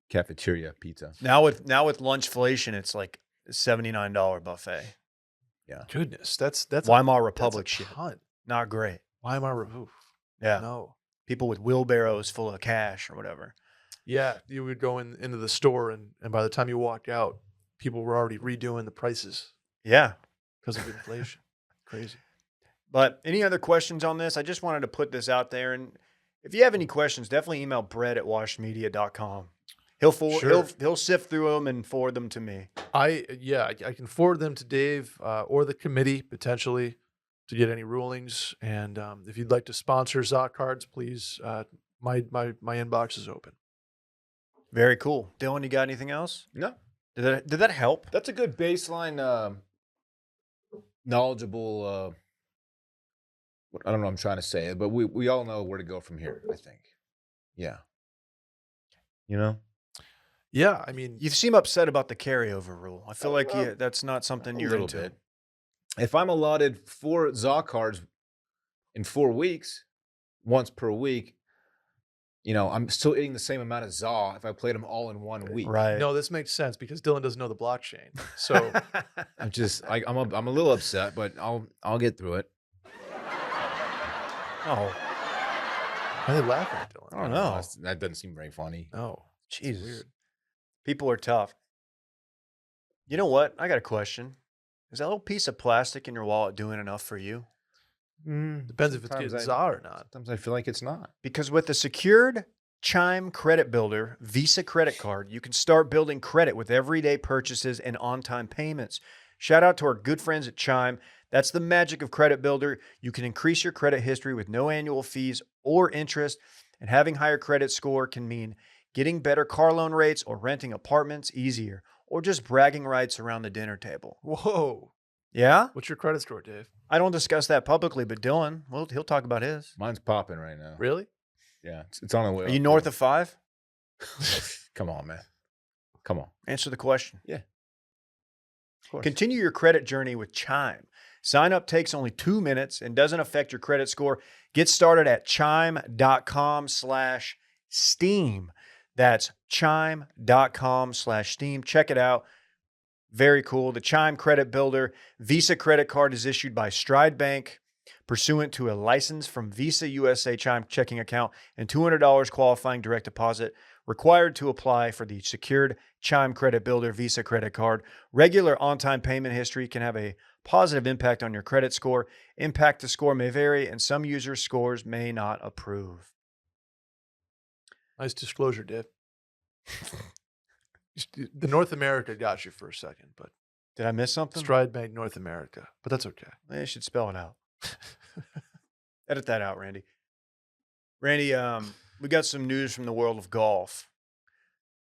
cafeteria pizza. Now with lunchflation, it's like $79 buffet. Goodness, that's Weimar that's Republic a shit. ton. Not great. Weimar. Oof. Yeah. No. People with wheelbarrows full of cash or whatever. Yeah, you would go into the store, and by the time you walked out, people were already redoing the prices Yeah. because of inflation. Crazy. But any other questions on this? I just wanted to put this out there. And if you have any questions, definitely email Brett at washmedia.com. He'll sift through them and forward them to me. I can forward them to Dave or the committee potentially to get any rulings. And if you'd like to sponsor ZA cards, please, my inbox is open. Very cool. Dylan, you got anything else? No. Did that help? That's a good baseline, knowledgeable. I don't know what I'm trying to say, but we all know where to go from here, I think. Yeah. You know? Yeah, I mean, You seem upset about the carryover rule. I feel like that's not something A you're little into. bit. If I'm allotted 4 ZA cards in 4 weeks, once per week, I'm still eating the same amount of ZA if I played them all in 1 week. Right. no, this makes sense because Dylan doesn't know the blockchain. So I'm just I'm a little upset, but I'll get through it. Oh, why are they laughing at Dylan? I don't know. That doesn't seem very funny. No, Jesus. weird. People are tough. You know what? I got a question. Is that little piece of plastic in your wallet doing enough for you? Depends if it's Sometimes getting ZA or not. Sometimes I feel like it's not. Because with the secured Chime Credit Builder Visa credit card, you can start building credit with everyday purchases and on-time payments. Shout out to our good friends at Chime. That's the magic of Credit Builder. You can increase your credit history with no annual fees or interest, and having higher credit score can mean getting better car loan rates or renting apartments easier, or just bragging rights around the dinner table. Whoa. Yeah? What's your credit score, Dave? I don't discuss that publicly, but Dylan, well, he'll talk about his. Mine's popping right now. Really? Yeah, it's on the way. Are you north of 5? Come on, man. Come on. Answer the question. Yeah. Of course. Continue your credit journey with Chime. Sign up takes only 2 minutes and doesn't affect your credit score. Get started at chime.com/steam. That's chime.com/steam. Check it out. Very cool. The Chime Credit Builder Visa credit card is issued by Stride Bank pursuant to a license from Visa USA Chime checking account and $200 qualifying direct deposit required to apply for the secured Chime Credit Builder Visa credit card. Regular on-time payment history can have a positive impact on your credit score. Impact to score may vary, and some users' scores may not approve. Nice disclosure, Dave. The North America got you for a second, but Did I miss something? Stride Bank North America. But that's okay. I should spell it out. Edit that out, Randy. Randy, we got some news from the world of golf.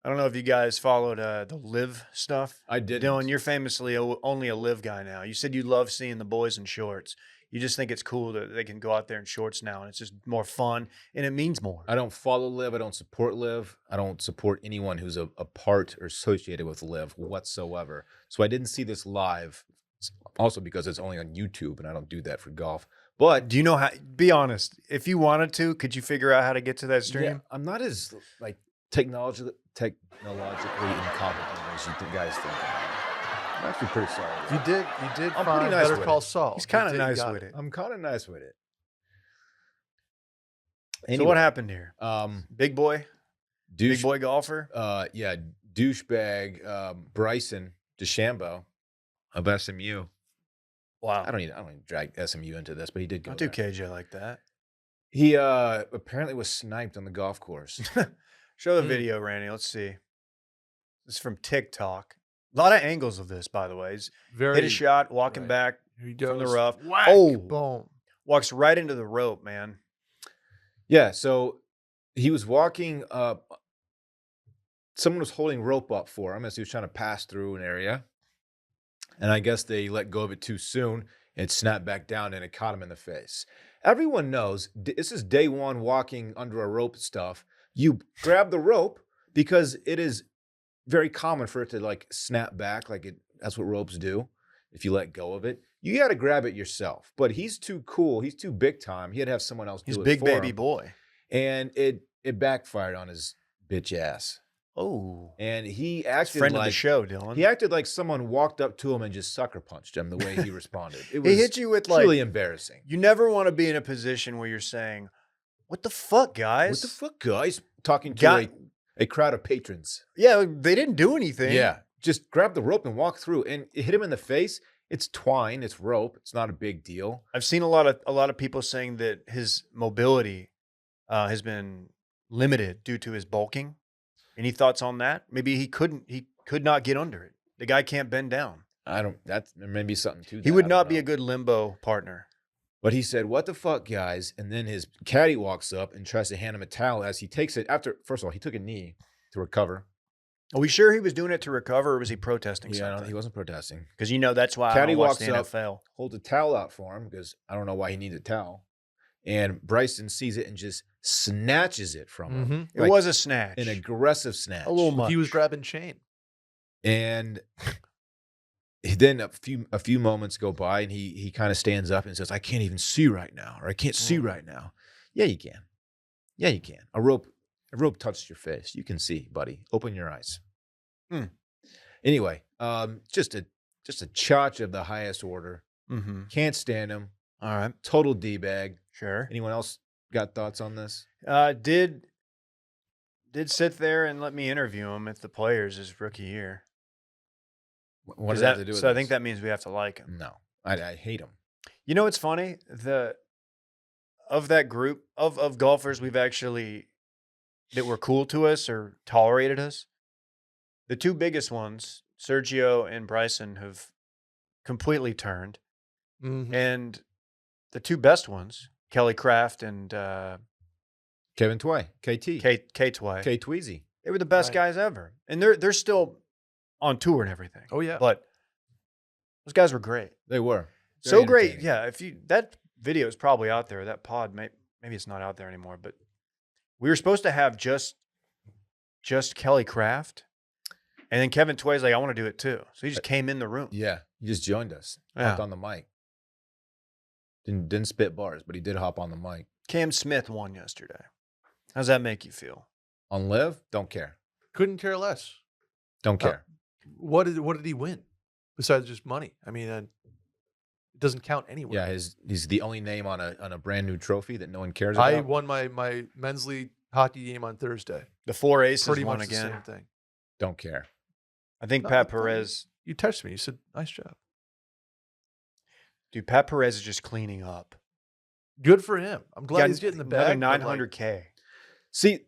I don't know if you guys followed the live stuff. I did. Dylan, you're famously only a live guy now. You said you love seeing the boys in shorts. You just think it's cool that they can go out there in shorts now, and it's just more fun, and it means more. I don't follow Live. I don't support Live. I don't support anyone who's a part or associated with Live whatsoever. So I didn't see this live. Also because it's only on YouTube, and I don't do that for golf. But Do you know how? Be honest. If you wanted to, could you figure out how to get to that stream? yeah, I'm not as technologically incompetent as you guys think. I'm actually pretty sorry. You did I'm find pretty nice Better with Call it. Saul. He's kind of You nice got with it. I'm kind of nice with it. So what happened here? Big boy golfer. Yeah, douchebag Bryson DeChambeau of SMU. Wow. I don't even drag SMU into this, but he did go Don't do there. KJ like that. He apparently was sniped on the golf course. Show the video, Randy. Let's see. This is from TikTok. A lot of angles of this, by the way. He's Very hit a shot, walking right. back Here he from the goes. rough. Whack, Oh. boom. Walks right into the rope, man. Yeah, so he was walking up. Someone was holding rope up for him as he was trying to pass through an area. And I guess they let go of it too soon. It snapped back down and it caught him in the face. Everyone knows this is day one walking under a rope stuff. You grab the rope because it is very common for it to snap back that's what ropes do if you let go of it. You got to grab it yourself. But he's too cool. He's too big time. He had to have someone else do He's it big for baby him. boy. And it backfired on his bitch ass. Oh. And he acted Friend of the like show, Dylan. he acted like someone walked up to him and just sucker punched him the way he responded. It was He hit you with truly embarrassing. you never want to be in a position where you're saying, what the fuck, guys? What the fuck, guys? Talking to Guy- a crowd of patrons. Yeah, they didn't do anything. Yeah. Just grab the rope and walk through. And it hit him in the face. It's twine, it's rope. It's not a big deal. I've seen a lot of people saying that his mobility has been limited due to his bulking. Any thoughts on that? Maybe he could not get under it. The guy can't bend down. There may be something to that. He would I don't not be know. a good limbo partner. But he said, "What the fuck, guys?" And then his caddy walks up and tries to hand him a towel as he takes it after. First of all, he took a knee to recover. Are we sure he was doing it to recover, or was he protesting Yeah, something? he wasn't protesting. Because that's why Caddy I don't watch walks the up, NFL. holds a towel out for him because I don't know why he needed a towel. And Bryson sees it and just snatches it from him. Mhm. It was a snatch. An aggressive snatch. A little much. He was grabbing chain. And then a few moments go by and he kind of stands up and says, "I can't even see right now," or "I can't see right now." Yeah, you can. Yeah, you can. A rope touched your face. You can see, buddy. Open your eyes. Anyway, just a chotch of the highest order. Mm-hmm. Can't stand him. All right. Total D-bag. Sure. Anyone else got thoughts on this? Did sit there and let me interview him at the Players his rookie year. What does that have to do with So I this? think that means we have to like him. No, I hate him. You know what's funny? Of that group of golfers that were cool to us or tolerated us, the two biggest ones, Sergio and Bryson, have completely turned. Mhm. And the two best ones, Kelly Craft and Kevin Tway, KT, K Twy, K Tweezy. they were the best Right. guys ever. And they're still on tour and everything. Oh yeah. But those guys were great. They were So Very great. entertaining. Yeah, that video is probably out there. That pod, maybe it's not out there anymore. But we were supposed to have just Kelly Craft, and then Kevin Tway's like, "I want to do it too." So he just came in the room. Yeah, he just joined us. Yeah. Hopped on the mic. Didn't spit bars, but he did hop on the mic. Cam Smith won yesterday. How's that make you feel? On Live, don't care. Couldn't care less. Don't care. What did he win besides just money? I mean, it doesn't count anywhere. Yeah, he's the only name on a brand new trophy that no one cares about. I won my men's league hockey game on Thursday. The four aces Pretty won much again. the same thing. Don't care. I think No, Pat I thought Perez. You touched me. You said nice job. Dude, Pat Perez is just cleaning up. Good for him. I'm glad Got he's getting the another bag. but, like, $900K. See,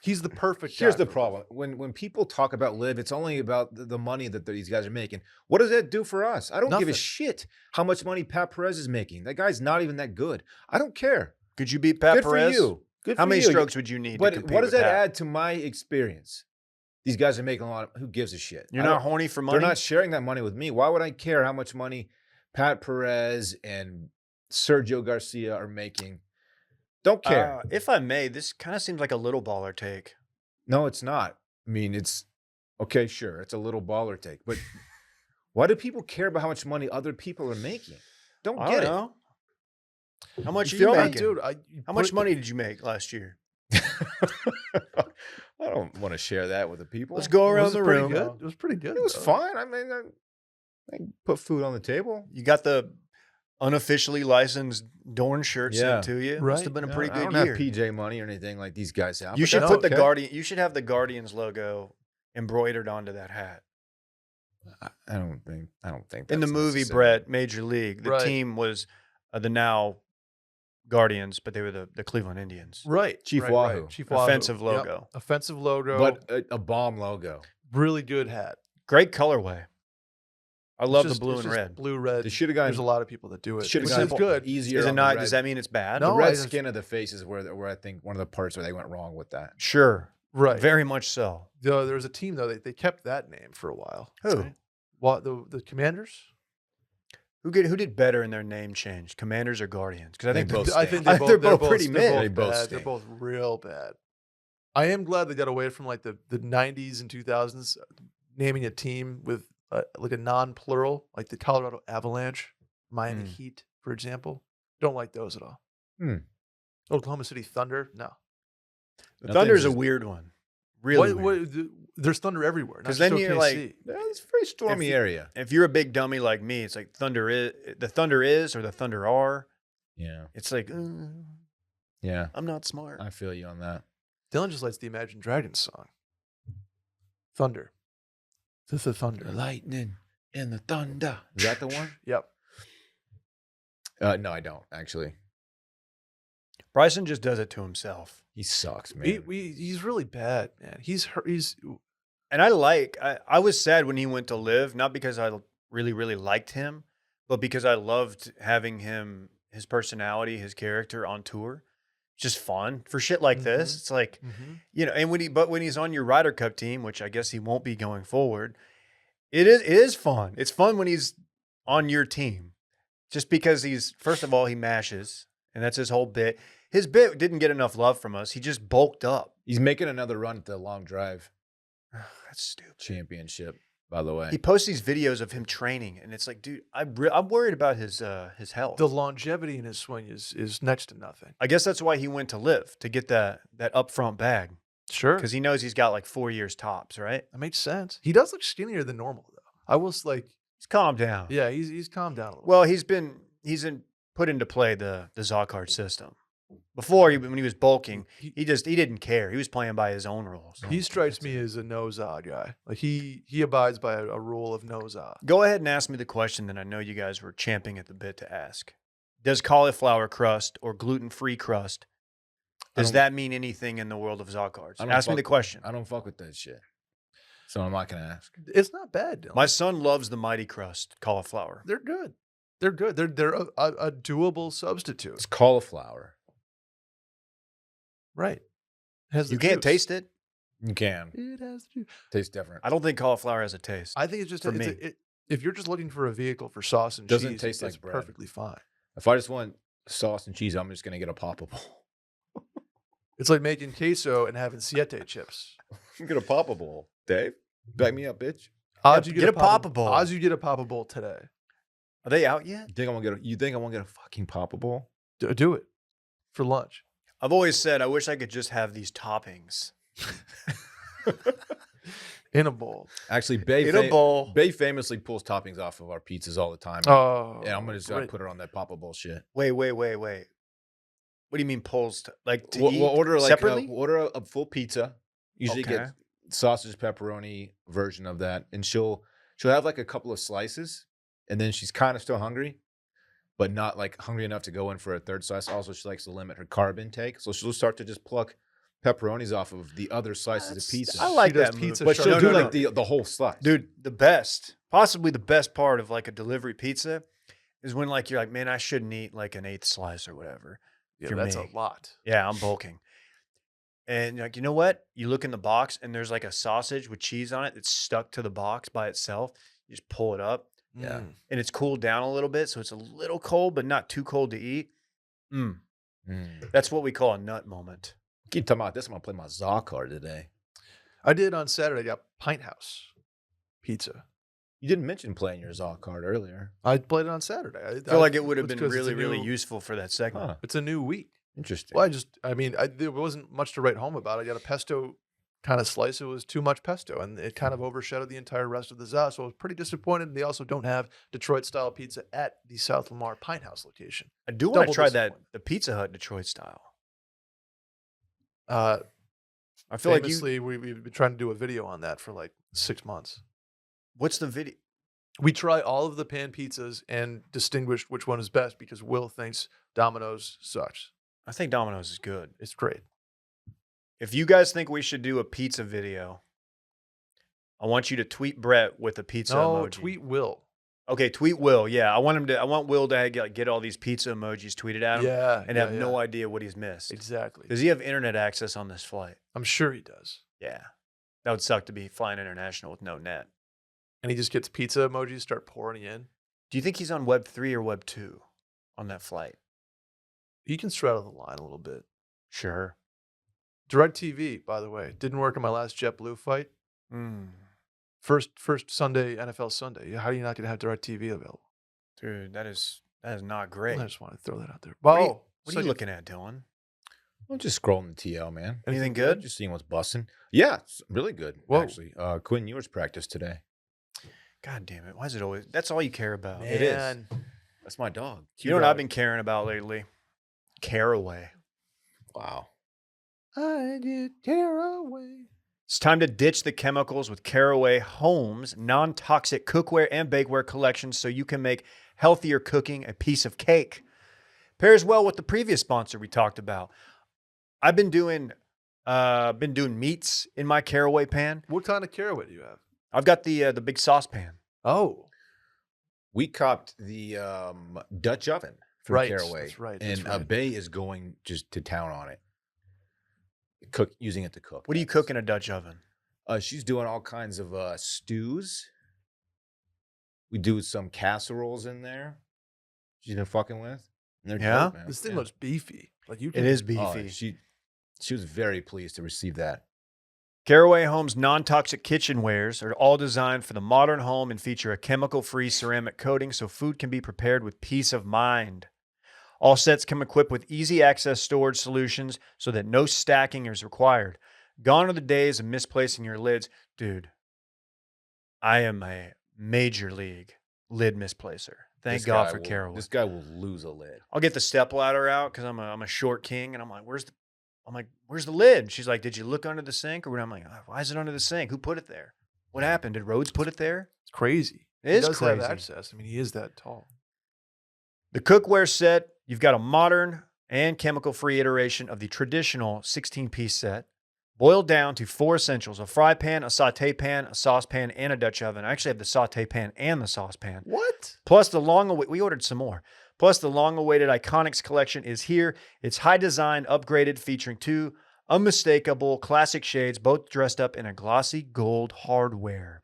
he's the perfect. here's guy the for problem. When people talk about Live, it's only about the money that these guys are making. What does that do for us? I don't give a Nothing. shit how much money Pat Perez is making. That guy's not even that good. I don't care. Could you beat Pat Good Perez? for you. Good How for many you. strokes would you need to But compete what does with that Pat? add to my experience? These guys are making a lot of. Who gives a shit? You're I not don't- horny for money? They're not sharing that money with me. Why would I care how much money Pat Perez and Sergio Garcia are making? Don't care. If I may, this kind of seems like a little baller take. No, it's not. I mean, it's okay, sure. It's a little baller take. But why do people care about how much money other people are making? Don't I get don't know. How much You are you feel me? making? dude. How much money did you make last year? it. I don't want to share that with the people. Let's go around the room. Good. It was pretty good. It was though. fine. I mean, I put food on the table. You got the unofficially licensed Dorn shirt Yeah. sent to you. Must Right. have been a No, pretty I good don't year. have PJ money or anything like these guys have. You but should that's put the okay. Guardian. You should have the Guardians logo embroidered onto that hat. I don't think. In the that's movie necessary. Brett, Major League, the Right. team was the now Guardians, but they were the Cleveland Indians. Right. Chief right, Wahoo. Right. Chief Wahoo. Offensive Yep. logo. Offensive logo. but a bomb logo. really good hat. Great colorway. I love It's the blue it's and just red. Blue red. They should have gotten. There's a lot of people that do it. Should have Which gotten is good. easier. Is it on the not? red. Does that mean it's bad? No. The red I- skin of the face is where I think one of the parts where they went wrong with that. Sure. Right. Very much so. There was a team though. They kept that name for a while. Who? Right? What the Commanders? Who did better in their name change? Commanders or Guardians? Because I They think both I stink. think they're They're both, both pretty mid. They both bad. stink. They're both real bad. I am glad they got away from like the 90s and 2000s naming a team with like a non-plural, like the Colorado Avalanche, Miami Hmm. Heat, for example. Don't like those at all. Hmm. Oklahoma City Thunder, no. the Nothing's Thunder's a just- weird one. Really weird. There's thunder everywhere. 'Cause Because then you're like- Yeah, it's a very stormy you- area. If you're a big dummy like me, it's like the Thunder is or the Thunder are. Yeah, It's like yeah. I'm not smart. I feel you on that. Dylan just likes the Imagine Dragons song. Thunder. This is thunder. lightning and the thunder. Is that the one? Yep. No, I don't actually. Bryson just does it to himself. He sucks, man. He's really bad, man. He's hurt. And I was sad when he went to Live, not because I really, really liked him, but because I loved having him, his personality, his character on tour. Just fun for shit like this. It's like, and when he's on your Ryder Cup team, which I guess he won't be going forward, it is fun. It's fun when he's on your team. Just because first of all, he mashes, and that's his whole bit. His bit didn't get enough love from us. He just bulked up. He's making another run at the long drive That's stupid. championship, by the way. He posts these videos of him training, and it's like, dude, I'm worried about his health. The longevity in his swing is next to nothing. I guess that's why he went to Live, to get that upfront bag, Sure, because he knows he's got like 4 years tops, right? that makes sense. He does look skinnier than normal, though. I was like, He's calmed down. yeah, he's calmed down a little. Well, he's put into play the Zocard system. Before, when he was bulking, he didn't care. He was playing by his own rules. He strikes me as a no-za guy. Like he abides by a rule of no-za. Go ahead and ask me the question that I know you guys were champing at the bit to ask. Does cauliflower crust or gluten-free crust, does that mean anything in the world of Zocards? Ask me the question. I don't fuck with that shit. So I'm not going to ask. It's not bad, Dylan. My son loves the Mighty Crust cauliflower. They're good. They're good. They're a doable substitute. It's cauliflower. Right. Has the You can't juice. taste it. You can. It has the juice. Tastes different. I don't think cauliflower has a taste. I think it's just For me. if you're just looking for a vehicle for sauce and Doesn't cheese, taste it's like bread. perfectly fine. If I just want sauce and cheese, I'm just going to get a poppable. It's like making queso and having siete chips. Get a poppable. Dave, back me up, bitch. Odds you get a poppable. Odds you get a poppable today. Are they out yet? You think I'm going to get a fucking poppable? Do it for lunch. I've always said I wish I could just have these toppings. In a bowl. Actually, Bay, In a bowl. Bay famously pulls toppings off of our pizzas all the time. Oh. Yeah, I'm going to great. put her on that poppable shit. Wait. What do you mean pulls? Like to We'll eat order separately? order a full pizza. Usually Okay. get sausage pepperoni version of that, and she'll have like a couple of slices, and then she's kind of still hungry, but not like hungry enough to go in for a third slice. Also, she likes to limit her carb intake, so she'll start to just pluck pepperonis off of the other slices of pizza. I like She does that pizza move. but she'll sharp. do No. like the whole slice. Dude, possibly the best part of like a delivery pizza is when like you're like, man, I shouldn't eat like an eighth slice or whatever. Yeah, You're that's me. a lot. Yeah, I'm bulking. And you're like, you know what? You look in the box and there's like a sausage with cheese on it that's stuck to the box by itself. You just pull it up Yeah. and it's cooled down a little bit. So it's a little cold, but not too cold to eat. That's what we call a nut moment. Keep talking about this. I'm gonna play my Zocard today. I did on Saturday. I got Pint House pizza. You didn't mention playing your Zocard earlier. I played it on Saturday. I feel like it would have it's been 'cause it's really, a really new- useful for that segment. Huh. It's a new week. Interesting. Well, there wasn't much to write home about. I got a pesto kind of slice. It was too much pesto, and it kind of overshadowed the entire rest of the za. So I was pretty disappointed. They also don't have Detroit-style pizza at the South Lamar Pint House location. I do want to Double try disappointed. the Pizza Hut Detroit style. Uh, I feel like famously, we've been trying to do a video on that for like 6 months. what's the video? We try all of the pan pizzas and distinguish which one is best because Will thinks Domino's sucks. I think Domino's is good. It's great. If you guys think we should do a pizza video, I want you to tweet Brett with a pizza No, emoji. tweet Will. Okay, tweet Will. Yeah, I want Will to get all these pizza emojis tweeted at him Yeah. and have no idea what he's missed. Exactly. Does he have internet access on this flight? I'm sure he does. Yeah. That would suck to be flying international with no net. And he just gets pizza emojis start pouring in. Do you think he's on Web 3 or Web 2 on that flight? He can straddle the line a little bit. Sure. DirecTV, by the way, didn't work in my last JetBlue fight. First Sunday, NFL Sunday. How are you not going to have DirecTV available? Dude, that is not great. I just want to throw that out there. What are you, Oh, what are you looking at, Dylan? I'm just scrolling the TL, man. Anything good? Just seeing what's busting. Yeah, it's really good. Whoa. Actually, Quinn Ewers practiced today. God damn it. Why is it always... That's all you care about. It is. Man. That's my dog. You know what I've been caring about lately? Caraway. Wow. I did Caraway. It's time to ditch the chemicals with Caraway Home's non-toxic cookware and bakeware collections so you can make healthier cooking a piece of cake. Pairs well with the previous sponsor we talked about. I've been doing meats in my caraway pan. What kind of caraway do you have? I've got the big saucepan. Oh, We copped the Dutch oven from right. Caraway. That's right. And That's right. Bay is going just to town on it. Using it to cook. What do you cook in a Dutch oven? She's doing all kinds of stews. We do some casseroles in there. She's been fucking with. And they're Yeah? dope, man. This thing Yeah. looks beefy. Like you It can. is Oh, beefy. she was very pleased to receive that. Caraway Home's non-toxic kitchenwares are all designed for the modern home and feature a chemical-free ceramic coating so food can be prepared with peace of mind. All sets come equipped with easy access storage solutions so that no stacking is required. Gone are the days of misplacing your lids. Dude, I am a major league lid misplacer. Thank God for Caraway. This guy will lose a lid. I'll get the stepladder out because I'm a short king, and I'm like, where's the lid? And she's like, did you look under the sink? Or I'm like, why is it under the sink? Who put it there? What happened? Did Rhodes put it there? It's crazy. It is he does crazy. have access. I mean, he is that tall. The cookware set, you've got a modern and chemical-free iteration of the traditional 16-piece set, boiled down to 4 essentials: a fry pan, a saute pan, a saucepan, and a Dutch oven. I actually have the saute pan and the saucepan. What? Plus we ordered some more. Plus the long-awaited Iconics collection is here. It's high design, upgraded, featuring 2 unmistakable classic shades, both dressed up in a glossy gold hardware.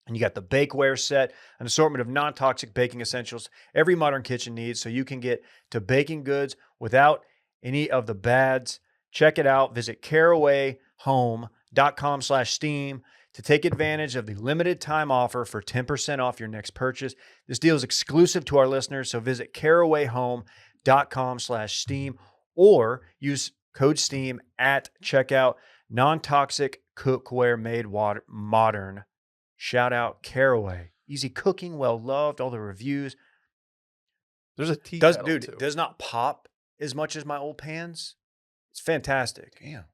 And you got the bakeware set, an assortment of non-toxic baking essentials every modern kitchen needs so you can get to baking goods without any of the bads. Check it out. Visit carawayhome.com/steam to take advantage of the limited time offer for 10% off your next purchase. This deal is exclusive to our listeners, so visit carawayhome.com/steam or use code STEAM at checkout. Non-toxic cookware made modern. Shout out Caraway. Easy cooking, well loved, all the reviews. There's a tea kettle Dude, too. does not pop as much as my old pans. It's fantastic. Damn.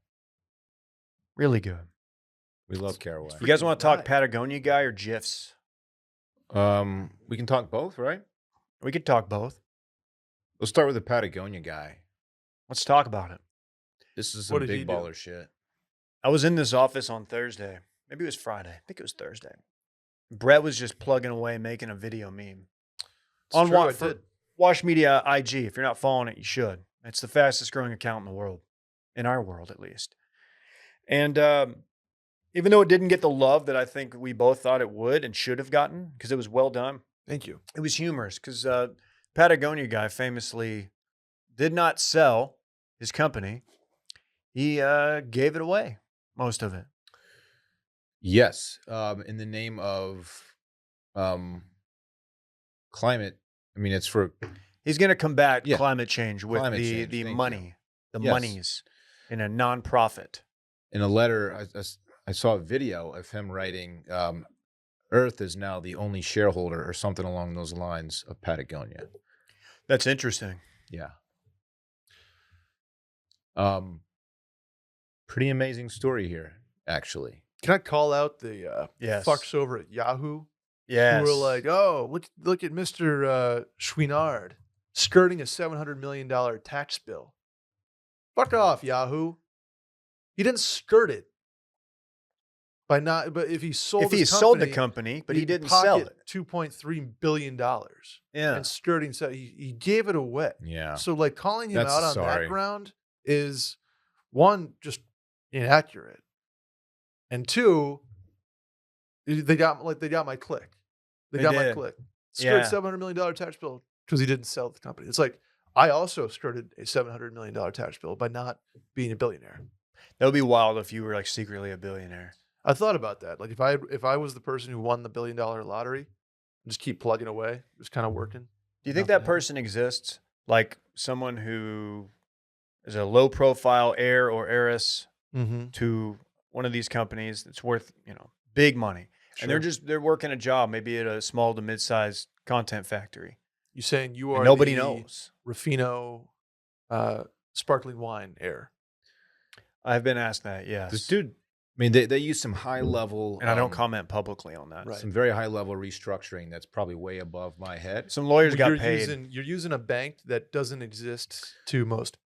Really good. We love Caraway. You guys want to talk Right. Patagonia guy or Gifs? We can talk both, right? We could talk both. Let's start with the Patagonia guy. Let's talk about it. This is What some did he big do? baller shit. I was in this office on Thursday. Maybe it was Friday. I think it was Thursday. Brett was just plugging away, making a video meme. It's on true, I what? did. Wash Media IG. If you're not following it, you should. It's the fastest growing account in the world, in our world at least. And even though it didn't get the love that I think we both thought it would and should have gotten, because it was well done, Thank you. it was humorous. Because Patagonia guy famously did not sell his company. He gave it away, most of it. Yes. In the name of climate. I mean, it's for He's going to combat Yeah. climate change with Climate change, the thank money, the Yes. monies in a nonprofit. in a letter. I saw a video of him writing, Earth is now the only shareholder or something along those lines of Patagonia. That's interesting. Yeah. Pretty amazing story here, actually. Can I call out the Yes. fucks over at Yahoo? Yes. Who were like, oh, look at Mr. Chouinard skirting a $700 million tax bill. Fuck off, Yahoo. He didn't skirt it by not. But if he sold, if he his sold the company, company, but he he'd didn't sell pocket it. $2.3 billion. Yeah. And skirting, so he gave it away. Yeah. So like calling him That's out on sorry. that ground is one, just inaccurate, and two, they got my click. They got my did. click. Skirted Yeah. $700 million tax bill because he didn't sell the company. It's like I also skirted a $700 million tax bill by not being a billionaire. That would be wild if you were like secretly a billionaire. I thought about that. Like if I was the person who won the $1 billion lottery, just keep plugging away, just kind of working. Do you think Nothing that person exists? Like someone who is a low profile heir or heiress Mm-hmm. to one of these companies that's worth, big money. And they're working a job, maybe at a small to mid-sized content factory. You saying you And are nobody the knows. Ruffino sparkling wine heir. I've been asked that, yes. This dude mean, they use some high level, And I don't comment publicly on that. Right. some very high level restructuring that's probably way above my head. Some lawyers got you're paid. you're using a bank that doesn't exist to most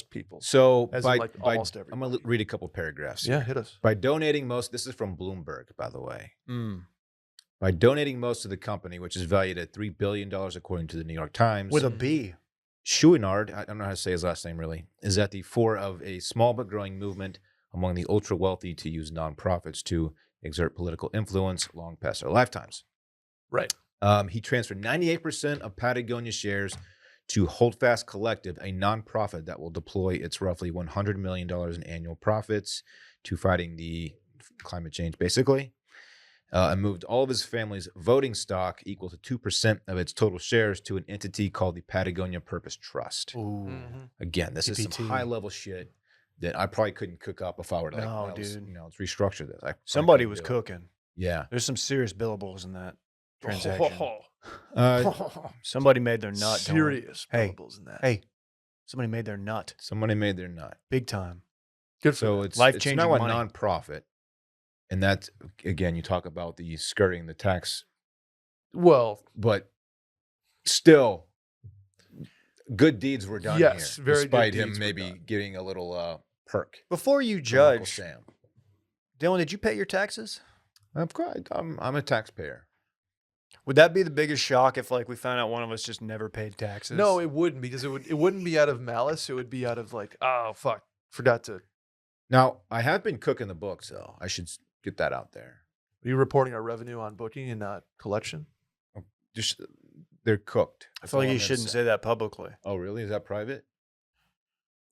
people. So As in, like, almost I'm going to everybody. read a couple paragraphs. Yeah, here. hit us. By donating most, this is from Bloomberg, by the way. Mm. By donating most of the company, which is valued at $3 billion, according to the New York Times. With a B. Chouinard, I don't know how to say his last name really, is at the fore of a small but growing movement among the ultra wealthy to use nonprofits to exert political influence long past their lifetimes. Right. He transferred 98% of Patagonia shares to Holdfast Collective, a nonprofit that will deploy its roughly $100 million in annual profits to fighting the climate change, basically. And moved all of his family's voting stock, equal to 2% of its total shares, to an entity called the Patagonia Purpose Trust. Ooh. Again, this is PPT. some high-level shit that I probably couldn't cook up if I were to, like, No, let's, dude. let's restructure this. I probably Somebody couldn't was do it. cooking. Yeah. There's some serious billables in that transaction. Uh, Somebody made their nut. Dylan. Serious Hey. billables in that. Hey, somebody made their nut. somebody made their nut. Big time. Good for So them. it's Life-changing now a money. nonprofit. And that's, again, you talk about the skirting the tax, Well, but still, good deeds were done Yes, here. very good despite him deeds were maybe done. getting a little perk. Before you from Uncle judge, Sam. Dylan, did you pay your taxes? Of course, I'm a taxpayer. Would that be the biggest shock if, like, we found out one of us just never paid taxes? no, it wouldn't, because it wouldn't be out of malice. It would be out of like, oh fuck, forgot to. Now, I have been cooking the books, though. I should get that out there. Are you reporting our revenue on booking and not collection? Just they're cooked. I feel like you shouldn't say that publicly. Oh, really? Is that private?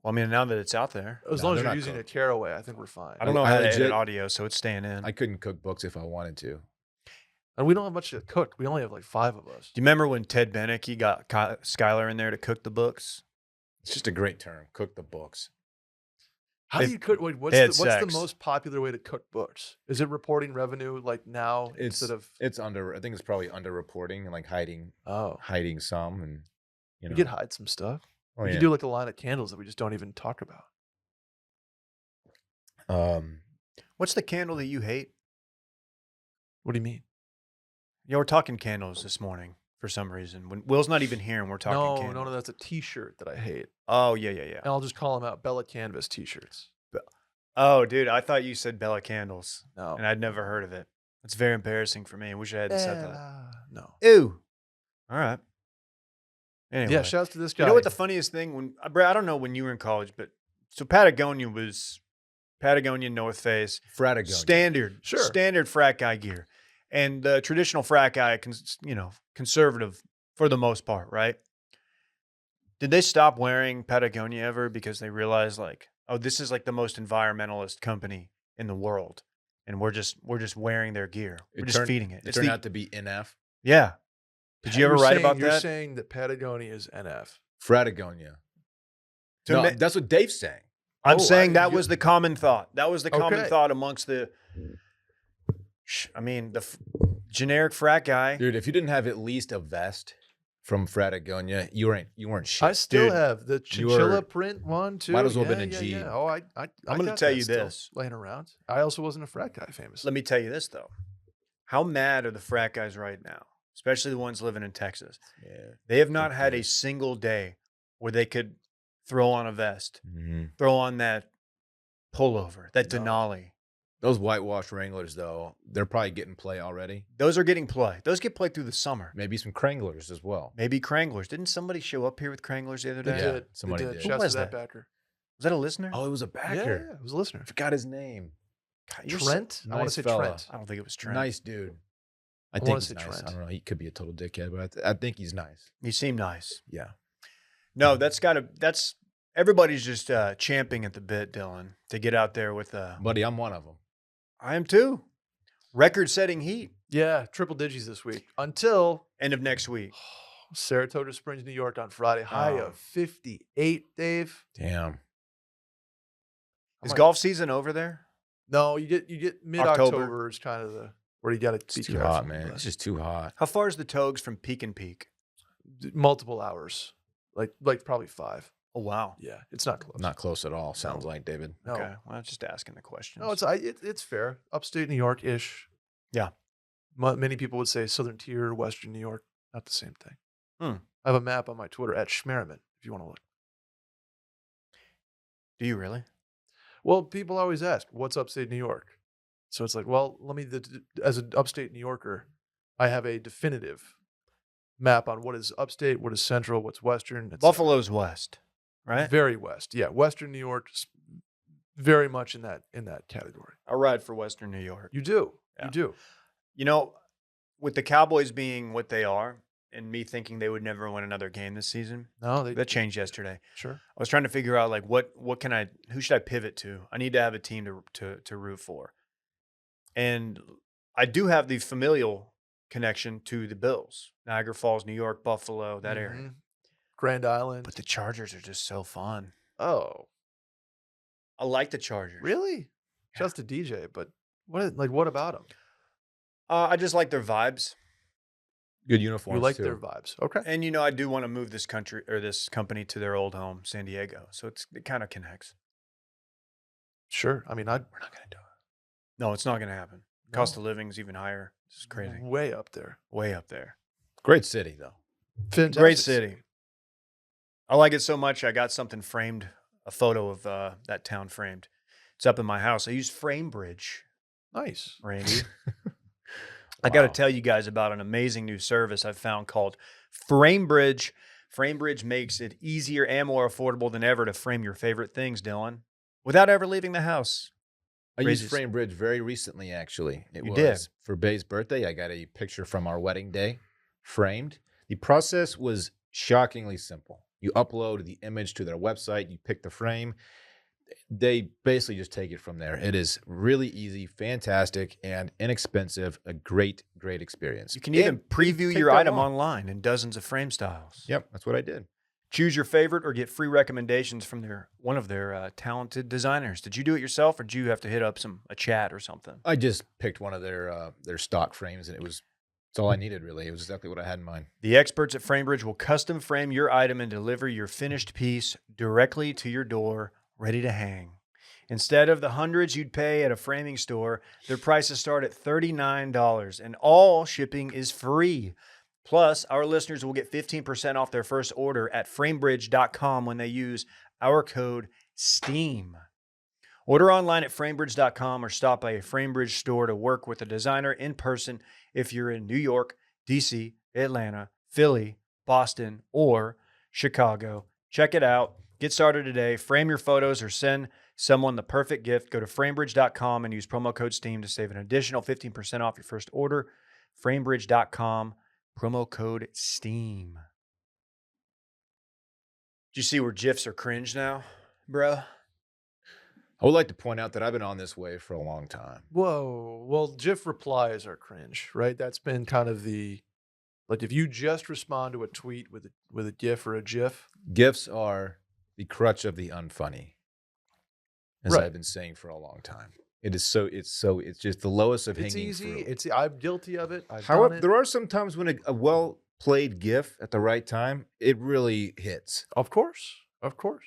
Well, I mean, now that it's out there, As No, long as they're you're not using a cooked. caraway, I think we're fine. I don't know I how to legit- edit audio, so it's staying in. I couldn't cook books if I wanted to. And we don't have much to cook. We only have like 5 of us. Do you remember when Ted Bennick got Skylar in there to cook the books? It's just a great term. Cook the books. How They- do you cook? Wait, what's they had the sex. most popular way to cook books? Is it reporting revenue like now It's instead of? it's under. I think it's probably underreporting and like hiding Oh, some, and you know. we could hide some stuff. Oh, we yeah. could do like a line of candles that we just don't even talk about. What's the candle that you hate? What do you mean? Yeah, we're talking candles this morning for some reason. When Will's not even here and we're talking No, candles. no, that's a T-shirt that I hate, Oh, yeah. and I'll just call them out. Bella Canvas T-shirts. Oh, dude, I thought you said Bella Candles, No, and I'd never heard of it. It's very embarrassing for me. I wish I hadn't said that. No. Ew. All right. Anyway. Yeah, shouts to this guy. You know what the funniest thing when Brad, I don't know when you were in college, but so Patagonia was Patagonia, North Face, Fratagonia. standard frat guy gear, and the traditional frat guy, conservative for the most part, right? Did they stop wearing Patagonia ever because they realized like, oh, this is like the most environmentalist company in the world, and we're just wearing their gear, we're just feeding it. It turned out to be NF. Yeah. Did you ever write about You're that? saying that Patagonia is NF. Fratagonia. To No, ma- that's what Dave's saying. I'm Oh, saying I- that was the common thought. That was the common Okay. thought amongst the. The generic frat guy. Dude, if you didn't have at least a vest from Fratagonia, you weren't shit. I still Dude, have the you were- chinchilla print one too. might as well have Yeah, been a yeah, G. yeah. Oh, I I'm got gonna tell that you still this. laying around. I also wasn't a frat guy, famously. Let me tell you this though. How mad are the frat guys right now, especially the ones living in Texas? Yeah. They have not Good had a point. single day where they could throw on a vest, Mhm. throw on that pullover, that No. Denali. Those whitewash Wranglers, though, they're probably getting play already. Those are getting play. Those get played through the summer. Maybe some Cranglers as well. Maybe Cranglers. Didn't somebody show up here with Cranglers the other They day? Yeah, did. somebody they did. did. Who Shouts was to that that? backer. Was that a listener? Oh, it was a Yeah, backer. yeah, it was a listener. I forgot his name. God, you're so- Trent? I want to nice say fella. Trent. I don't think it was Trent. Nice dude. I I think wanna he's say nice. Trent. I don't know. He could be a total dickhead, but I think he's nice. He seemed nice. Yeah. No, that's everybody's just champing at the bit, Dylan, to get out there with Buddy, I'm one of them. I am too. Record-setting heat. Yeah, triple digits this week until End of next week. Saratoga Springs, New York on Friday. High Oh. of 58, Dave. Damn. Is I'm like, golf season over there? No, you get mid-October is kind of the where you got to It's be too careful. hot, man. but It's just too hot. How far is the Togs from Peak and Peak? multiple hours, like probably 5. Oh, wow. Yeah, it's not close. Not close at all. Sounds like, David. No. Okay. Well, I'm just asking the questions. No, it's fair. Upstate New York ish. Yeah. Many people would say Southern Tier, Western New York, not the same thing. I have a map on my Twitter at Merriman if you want to look. Do you really? Well, people always ask, what's upstate New York? So it's like, well, as an upstate New Yorker, I have a definitive map on what is upstate, what is central, what's western. et cetera. Buffalo's west, right? Very west. Yeah, Western New York, very much in that category. I ride for Western New York. You do. Yeah. You do. You know, with the Cowboys being what they are, and me thinking they would never win another game this season, No, that changed yesterday. Sure. I was trying to figure out like who should I pivot to? I need to have a team to root for. And I do have the familial connection to the Bills. Niagara Falls, New York, Buffalo, that area. Mhm. Grand Island. But the Chargers are just so fun. Oh, I like the Chargers. really? Just a DJ, but what about them? I just like their vibes. Good uniforms. You like too. their vibes. Okay. And I do want to move this company to their old home, San Diego. So it kind of connects. Sure. I mean, We're not going to do it. No, it's not going to happen. Cost of living is even higher. This is crazy. Way up there. Way up there. Great city, though. Fantastic. Great city. I like it so much. I got something framed, a photo of that town framed. It's up in my house. I use FrameBridge, Nice. Randy. I got to Wow. tell you guys about an amazing new service I've found called FrameBridge. FrameBridge makes it easier and more affordable than ever to frame your favorite things, Dylan, without ever leaving the house. I used Raises- FrameBridge very recently, actually. It You was did? for Bay's birthday. I got a picture from our wedding day framed. The process was shockingly simple. You upload the image to their website, you pick the frame. They basically just take it from there. It is really easy, fantastic, and inexpensive. A great, great experience. You can even And preview take your that item long. online in dozens of frame styles. Yep, that's what I did. Choose your favorite or get free recommendations from one of their talented designers. Did you do it yourself, or did you have to hit up a chat or something? I just picked one of their stock frames, and it's all I needed, really. It was exactly what I had in mind. The experts at FrameBridge will custom frame your item and deliver your finished piece directly to your door, ready to hang. Instead of the hundreds you'd pay at a framing store, their prices start at $39, and all shipping is free. Plus, our listeners will get 15% off their first order at framebridge.com when they use our code STEAM. Order online at framebridge.com or stop by a FrameBridge store to work with a designer in person if you're in New York, DC, Atlanta, Philly, Boston, or Chicago. Check it out. Get started today. Frame your photos or send someone the perfect gift. Go to framebridge.com and use promo code STEAM to save an additional 15% off your first order. Framebridge.com, promo code STEAM. Do you see where GIFs are cringe now, bro? I would like to point out that I've been on this way for a long time. Whoa. Well, GIF replies are cringe, right? That's been kind of like if you just respond to a tweet with a GIF or a GIF. Gifs are the crutch of the unfunny, as Right. I've been saying for a long time. It's just the lowest of It's hanging easy. fruit. I'm guilty of it. I've However, done it. there are some times when a well-played GIF at the right time, it really hits. Of course. Of course.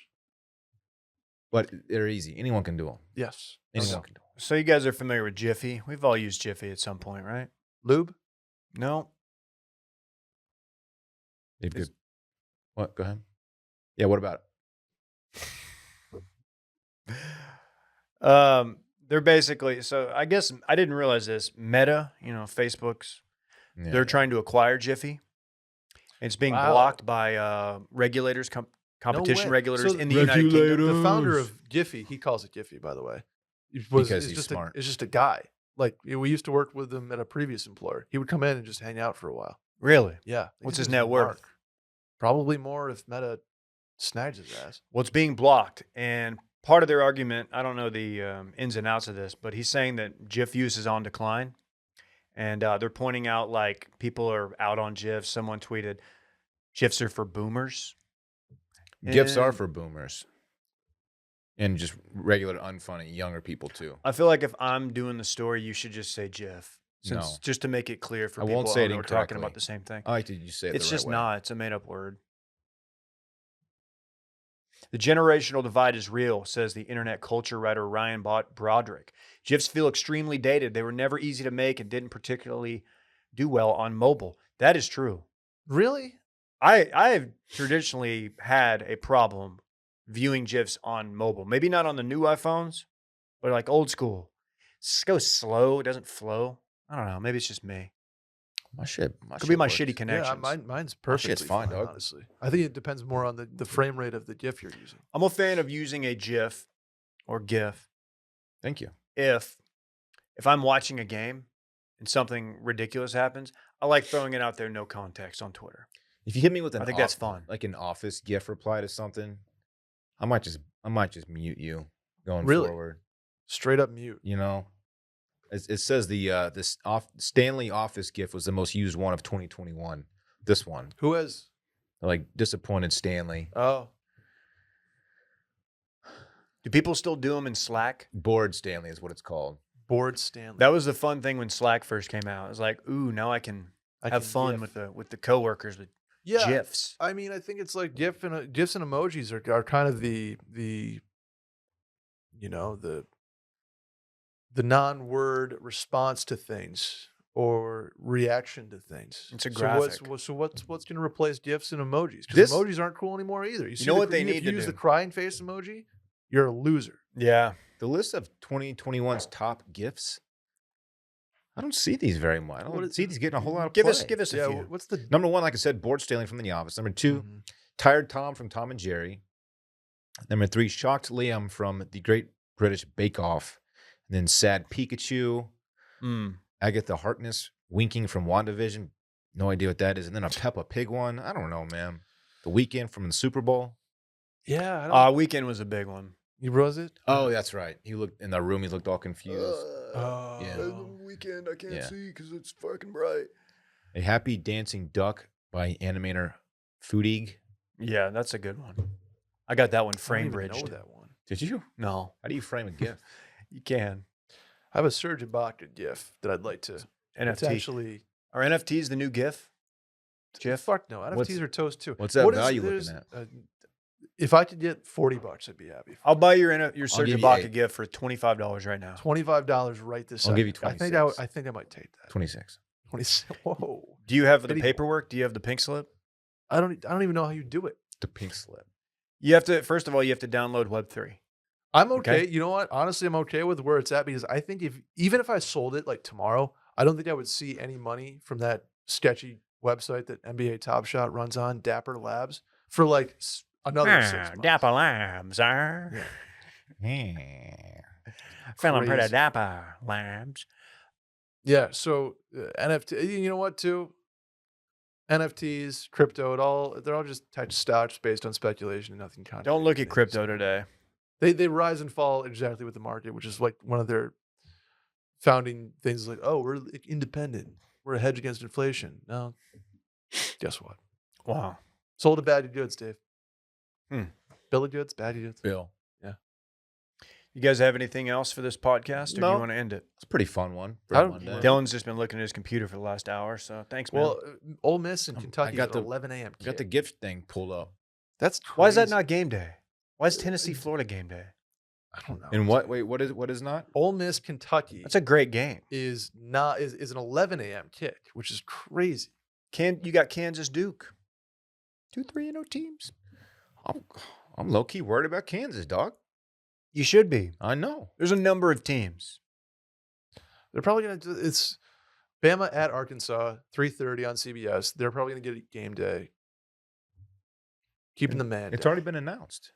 But they're easy. Anyone can do them. Yes. Anyone can do them. So you guys are familiar with Jiffy. We've all used Jiffy at some point, right? Lube? No? They've good. What? Go ahead. Yeah. What about it? They're basically, so I guess I didn't realize this. Meta, Facebook's, Yeah. they're trying to acquire Jiffy. It's being Wow. blocked by regulators, competition way. regulators So in the United Kingdom. The founder of Giphy, he calls it Giphy, by the way. Because is he's just smart. It's just a guy. Like we used to work with him at a previous employer. He would come in and just hang out for a while. Really? Yeah. What's He's his just net worth? mark. Probably more if Meta snags his ass. Well, it's being blocked. And part of their argument, I don't know the ins and outs of this, but he's saying that GIF use is on decline. And they're pointing out like people are out on GIFs. Someone tweeted, GIFs are for boomers. Gifs are And for boomers and just regular unfunny younger people too. I feel like if I'm doing the story, you should just say GIF. No. Just to make it clear for I people won't say it who are talking incorrectly. about the same thing. I like that you say it It's the right just way. not. It's a made up word. The generational divide is real, says the internet culture writer Ryan Broderick. GIFs feel extremely dated. They were never easy to make and didn't particularly do well on mobile. That is true. Really? I have traditionally had a problem viewing GIFs on mobile. Maybe not on the new iPhones, but like old school. It goes slow. It doesn't flow. I don't know. Maybe it's just me. Could be my works. shitty connections. Yeah, mine's My perfectly shit's fine, fine, dog. honestly. I think it depends more on the frame rate of the GIF you're using. I'm a fan of using a GIF or GIF Thank you. if I'm watching a game and something ridiculous happens. I like throwing it out there, no context, on Twitter. If you hit me with I think that's fun. like an office GIF reply to something, I might just mute you going Really? forward. Straight up mute. You know, it says this Stanley Office GIF was the most used one of 2021. This one, Who has? like disappointed Stanley, Oh, Do people still do them in Slack? bored Stanley is what it's called. bored Stanley. That was the fun thing when Slack first came out. It was like, ooh, now I can I have can fun GIF. with the coworkers with Yeah, GIFs. I mean, I think it's like GIFs and emojis are kind of the you know the non-word response to things or reaction to things. It's a So graphic. what's going to replace GIFs and emojis? Because This- emojis aren't cool anymore either. You see know what they if need you to use do? the crying face emoji, you're a loser. Yeah. The list of 2021's top GIFs. I don't see these very much. I What don't is- see these getting a whole lot of Give play. us a Yeah, few. what's the Number one, like I said, bored Stanley from The Office. Number two, Mhm. Tired Tom from Tom and Jerry. Number three, Shocked Liam from The Great British Bake Off. And then Sad Pikachu. Mm. Agatha Harkness winking from WandaVision. No idea what that is. And then a Peppa Pig one. I don't know, man. The Weekend from the Super Bowl. Yeah, I don't, Weekend was a big one. you was it? Oh, that's right. He looked in the room. He looked all confused. Oh. Yeah. Weekend, I can't Yeah. see because it's fucking bright. A Happy Dancing Duck by animator Foodig. Yeah, that's a good one. I got that one I don't frame even bridged. know that one. Did you? No, How do you frame a GIF? you can. I have a Serge Ibaka GIF that I'd like to NFT. potentially. Are NFTs the new GIF? GIF? Fuck no, NFTs What's- are toast too. what's that What is- value looking there's, at? If I could get $40, I'd be happy. I'll buy your Serge give you Ibaka eight. gift for $25 right now. $25 right this I'll second. give you I think 26. I think I might take that. 26. 26. Whoa. Do you have the Any- paperwork? Do you have the pink slip? I don't even know how you do it. The pink slip. You have to. First of all, you have to download Web3. I'm okay. Okay. You know what? Honestly, I'm okay with where it's at because I think even if I sold it like tomorrow, I don't think I would see any money from that sketchy website that NBA Top Shot runs on, Dapper Labs, for like another 6 months. Dapper Labs, sir. Yeah. Feeling pretty Crazy. dapper, Labs. Yeah. So NFT, you know what? Too NFTs, crypto, they're all just types of stocks based on speculation and nothing concrete. Don't look at anything. crypto today. They rise and fall exactly with the market, which is like one of their founding things. Like, oh, we're independent, we're a hedge against inflation. No, guess what? Wow. Sold to bad goods, Dave. Hmm. Bill of goods, bad goods. Bill. You guys have anything else for this podcast, or do No. you want to end it? It's a pretty fun one. For I a don't- Monday. Dylan's just been looking at his computer for the last hour, so thanks, man. Well, Ole Miss and I Kentucky got at the- 11 a.m. I got the kick. gift thing pulled up. That's crazy. Why is that not game day? Why is Tennessee, Florida game day? I don't know. And what? Wait, what is not? Ole Miss Kentucky That's a great game. is an 11 a.m. kick, which is crazy. You got Kansas Duke. 2 3-0 teams. I'm low key worried about Kansas, dog. You should be. I know. There's a number of teams. They're probably gonna do it's Bama at Arkansas, 3:30 on CBS. They're probably gonna get a game day. Keeping the man. It's down. already been announced.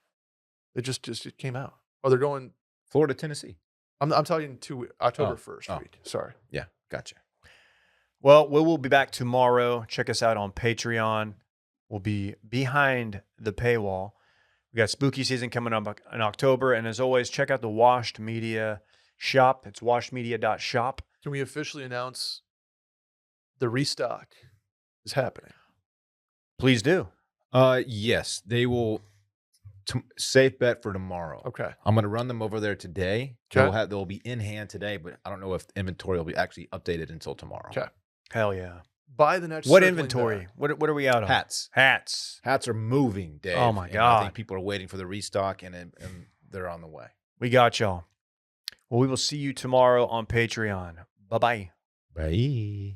It just came out. Oh, they're going. Florida, Tennessee. I'm talking October Oh, 1st oh. week. Sorry. Yeah, gotcha. Well, we will be back tomorrow. Check us out on Patreon. We'll be behind the paywall. We got spooky season coming up in October. And as always, check out the Washed Media shop. It's washedmedia.shop. Can we officially announce the restock is happening? Please do. Yes, they will. Safe bet for tomorrow. Okay. I'm going to run them over there today. Okay. They'll be in hand today, but I don't know if inventory will be actually updated until tomorrow. Okay. Hell yeah. Buy the next. What circling inventory? back. What are we out on? Hats. Hats. Hats are moving, Dave. Oh, my and I God. think people are waiting for the restock, and they're on the way. We got y'all. Well, we will see you tomorrow on Patreon. Bye-bye. Bye.